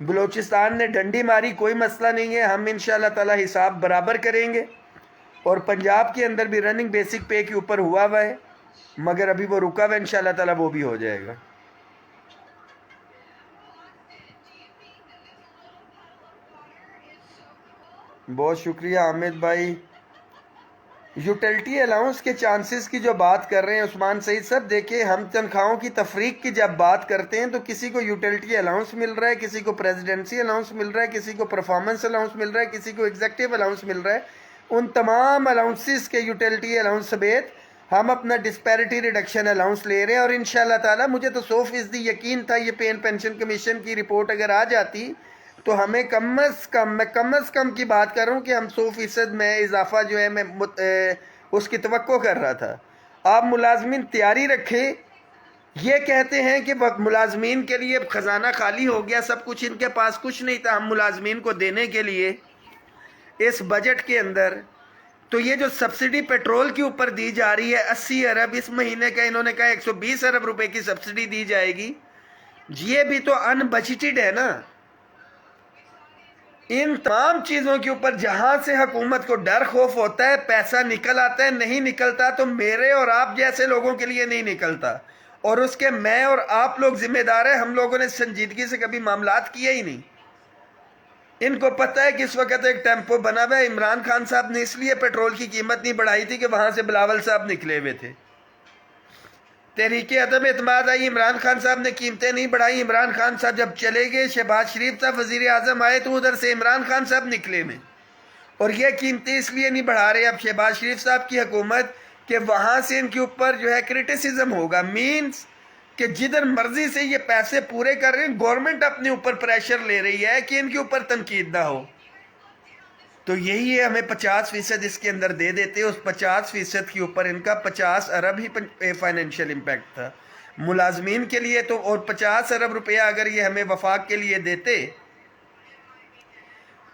بلوچستان نے ڈنڈی ماری، کوئی مسئلہ نہیں ہے، ہم انشاءاللہ تعالی حساب برابر کریں گے، اور پنجاب کے اندر بھی رننگ بیسک پے کے اوپر ہوا ہے، مگر ابھی وہ رکا ہوا ہے، انشاءاللہ تعالی وہ بھی ہو جائے گا۔ بہت شکریہ حامد بھائی۔ یوٹیلٹی الاؤنس کے چانسز کی جو بات کر رہے ہیں عثمان سعید صاحب، دیکھیں ہم تنخواہوں کی تفریق کی جب بات کرتے ہیں تو کسی کو یوٹیلٹی الاؤنس مل رہا ہے، کسی کو پریزیڈنسی الاؤنس مل رہا ہے، کسی کو پرفارمنس الاؤنس مل رہا ہے، کسی کو ایگزیکٹو الاؤنس مل رہا ہے، ان تمام الاؤنسز کے یوٹیلٹی الاؤنس سمیت ہم اپنا ڈسپیرٹی ریڈکشن الاؤنس لے رہے ہیں، اور انشاءاللہ تعالی مجھے تو 100% یقین تھا یہ پینشن کمیشن کی رپورٹ اگر آ جاتی تو ہمیں کم از کم کی بات کر رہا ہوں کہ ہم 100% میں اضافہ جو ہے میں اس کی توقع کر رہا تھا۔ آپ ملازمین تیاری رکھیں، یہ کہتے ہیں کہ ملازمین کے لیے خزانہ خالی ہو گیا، سب کچھ ان کے پاس کچھ نہیں تھا ہم ملازمین کو دینے کے لیے اس بجٹ کے اندر، تو یہ جو سبسڈی پیٹرول کے اوپر دی جا رہی ہے 80 ارب، اس مہینے کا انہوں نے کہا 120 ارب روپے کی سبسڈی دی جائے گی، یہ بھی تو ان بجٹڈ ہے نا۔ ان تمام چیزوں کے اوپر جہاں سے حکومت کو ڈر خوف ہوتا ہے پیسہ نکل آتا ہے، نہیں نکلتا تو میرے اور آپ جیسے لوگوں کے لیے نہیں نکلتا، اور اس کے میں اور آپ لوگ ذمہ دار ہیں، ہم لوگوں نے سنجیدگی سے کبھی معاملات کیے ہی نہیں۔ ان کو پتہ ہے کہ اس وقت ایک ٹیمپو بنا ہوا ہے، عمران خان صاحب نے اس لیے پیٹرول کی قیمت نہیں بڑھائی تھی کہ وہاں سے بلاول صاحب نکلے ہوئے تھے، تحریک عدم اعتماد آئی، عمران خان صاحب نے قیمتیں نہیں بڑھائی، عمران خان صاحب جب چلے گئے شہباز شریف صاحب وزیر اعظم آئے تو ادھر سے عمران خان صاحب نکلے میں، اور یہ قیمتیں اس لیے نہیں بڑھا رہے اب شہباز شریف صاحب کی حکومت کہ وہاں سے ان کے اوپر جو ہے کرٹیسزم ہوگا، مینز کہ جدھر مرضی سے یہ پیسے پورے کر رہے ہیں، گورنمنٹ اپنے اوپر پریشر لے رہی ہے کہ ان کے اوپر تنقید نہ ہو، تو یہی ہے ہمیں 50% اس کے اندر دے دیتے، اس 50% کے اوپر ان کا 50 ارب ہی فائنینشیل امپیکٹ تھا ملازمین کے لیے، تو اور 50 ارب روپیہ اگر یہ ہمیں وفاق کے لیے دیتے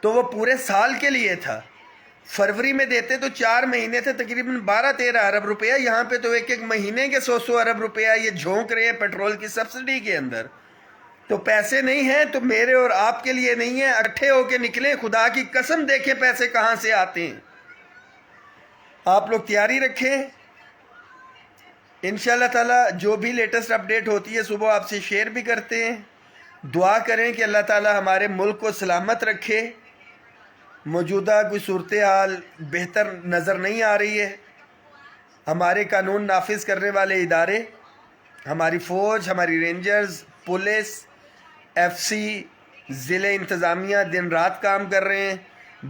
تو وہ پورے سال کے لیے تھا، فروری میں دیتے تو 4 مہینے تھے، تقریباً 12-13 ارب روپیہ، یہاں پہ تو ایک مہینے کے 100 ارب روپیہ یہ جھونک رہے ہیں پیٹرول کی سبسڈی کے اندر، تو پیسے نہیں ہیں تو میرے اور آپ کے لیے نہیں ہیں، اکٹھے ہو کے نکلیں، خدا کی قسم دیکھیں پیسے کہاں سے آتے ہیں، آپ لوگ تیاری رکھیں، انشاءاللہ تعالی جو بھی لیٹسٹ اپڈیٹ ہوتی ہے صبح آپ سے شیئر بھی کرتے ہیں، دعا کریں کہ اللہ تعالی ہمارے ملک کو سلامت رکھے، موجودہ کوئی صورتحال بہتر نظر نہیں آ رہی ہے، ہمارے قانون نافذ کرنے والے ادارے، ہماری فوج، ہماری رینجرز، پولیس، ایف سی، ضلع انتظامیہ دن رات کام کر رہے ہیں،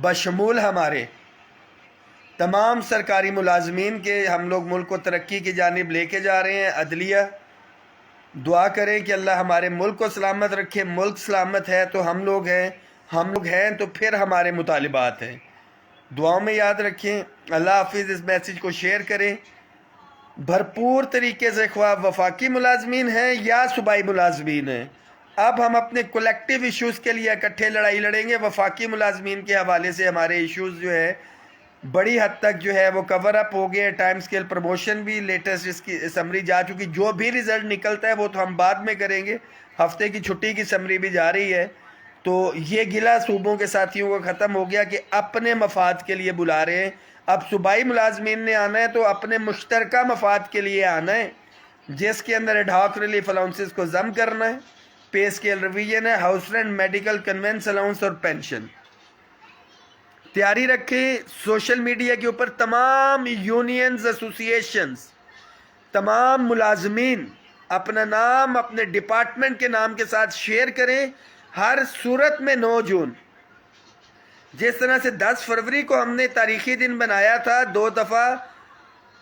بشمول ہمارے تمام سرکاری ملازمین کے، ہم لوگ ملک کو ترقی کی جانب لے کے جا رہے ہیں، عدلیہ، دعا کریں کہ اللہ ہمارے ملک کو سلامت رکھے، ملک سلامت ہے تو ہم لوگ ہیں تو پھر ہمارے مطالبات ہیں، دعاؤں میں یاد رکھیں، اللہ حافظ، اس میسیج کو شیئر کریں، بھرپور طریقے سے خواہ وفاقی ملازمین ہیں یا صوبائی ملازمین ہیں، اب ہم اپنے کولیکٹیو ایشوز کے لیے اکٹھے لڑائی لڑیں گے، وفاقی ملازمین کے حوالے سے ہمارے ایشوز جو ہے بڑی حد تک جو ہے وہ کور اپ ہو گئے، ٹائم سکیل پروموشن بھی لیٹسٹ اس کی سمری جا چکی، جو بھی ریزلٹ نکلتا ہے وہ تو ہم بعد میں کریں گے، ہفتے کی چھٹی کی سمری بھی جا رہی ہے، تو یہ گلہ صوبوں کے ساتھیوں کو ختم ہو گیا کہ اپنے مفاد کے لیے بلا رہے ہیں، اب صوبائی ملازمین نے آنا ہے تو اپنے مشترکہ مفاد کے لیے آنا ہے، جس کے اندر ایڈ ہاک ریلیف الاؤنسز کو ضم کرنا ہے، پے اسکیل ریویژن ہے، house rent, medical conveyance allowance اور پینشن، تیاری رکھیں، سوشل میڈیا کے اوپر تمام یونینز، ایسوسی ایشنز، تمام ملازمین اپنا نام اپنے ڈپارٹمنٹ کے نام کے ساتھ شیئر کریں، ہر صورت میں 9 جون جس طرح سے 10 فروری کو ہم نے تاریخی دن بنایا تھا، 2 دفعہ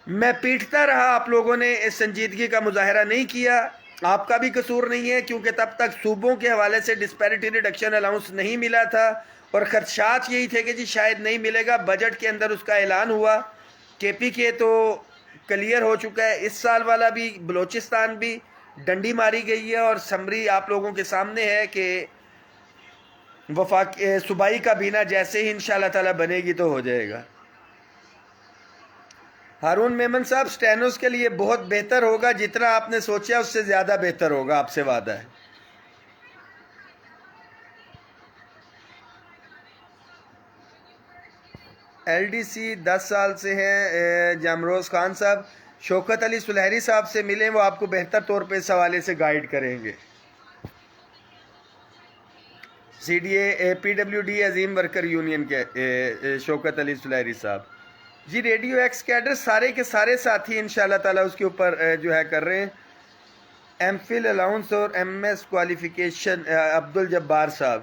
میں پیٹتا رہا، آپ لوگوں نے اس سنجیدگی کا مظاہرہ نہیں کیا، آپ کا بھی قصور نہیں ہے، کیونکہ تب تک صوبوں کے حوالے سے ڈسپیرٹی ریڈکشن الاؤنس نہیں ملا تھا اور خدشات یہی تھے کہ جی شاید نہیں ملے گا۔ بجٹ کے اندر اس کا اعلان ہوا، کے پی کے تو کلیئر ہو چکا ہے، اس سال والا بھی، بلوچستان بھی ڈنڈی ماری گئی ہے، اور سمری آپ لوگوں کے سامنے ہے کہ صوبائی کابینہ جیسے ہی انشاءاللہ تعالی بنے گی تو ہو جائے گا۔ ہارون میمن صاحب، سٹینوز کے لیے بہت بہتر ہوگا، جتنا آپ نے سوچا اس سے زیادہ بہتر ہوگا، آپ سے وعدہ ہے۔ ایل ڈی سی 10 سال سے ہیں۔ جامروز خان صاحب، شوکت علی سلہری صاحب سے ملیں، وہ آپ کو بہتر طور پہ اس حوالے سے گائیڈ کریں گے۔ C D A P W D Azeem worker union کے شوکت علی سلہری صاحب جی، ریڈیو ایکس کیڈر سارے کے سارے ساتھی انشاءاللہ تعالی اس کے اوپر جو ہے کر رہے ہیں۔ ایم فل الاؤنس اور ایم ایس کوالیفیکیشن عبد الجبار صاحب،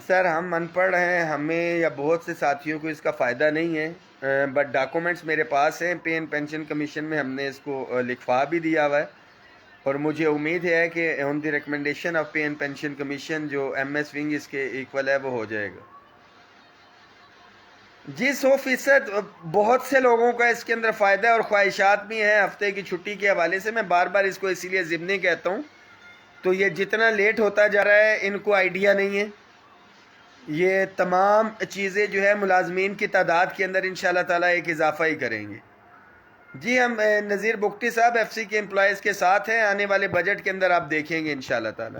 سر ہم ان پڑھ ہیں، ہمیں یا بہت سے ساتھیوں کو اس کا فائدہ نہیں ہے، بٹ ڈاکومنٹس میرے پاس ہیں، پے اینڈ پینشن کمیشن میں ہم نے اس کو لکھوا بھی دیا ہوا ہے، اور مجھے امید ہے کہ on the recommendation of pay and pension commission جو ایم ایس ونگ اس کے ایکول ہے وہ ہو جائے گا۔ جی 100%، بہت سے لوگوں کا اس کے اندر فائدہ ہے اور خواہشات بھی ہیں۔ ہفتے کی چھٹی کے حوالے سے میں بار بار اس کو اسی لیے ضمنی کہتا ہوں، تو یہ جتنا لیٹ ہوتا جا رہا ہے ان کو آئیڈیا نہیں ہے۔ یہ تمام چیزیں جو ہے ملازمین کی تعداد کے اندر انشاءاللہ تعالی ایک اضافہ ہی کریں گے۔ جی ہم نذیر بگٹی صاحب ایف سی کے امپلائیز کے ساتھ ہیں، آنے والے بجٹ کے اندر آپ دیکھیں گے انشاءاللہ تعالی۔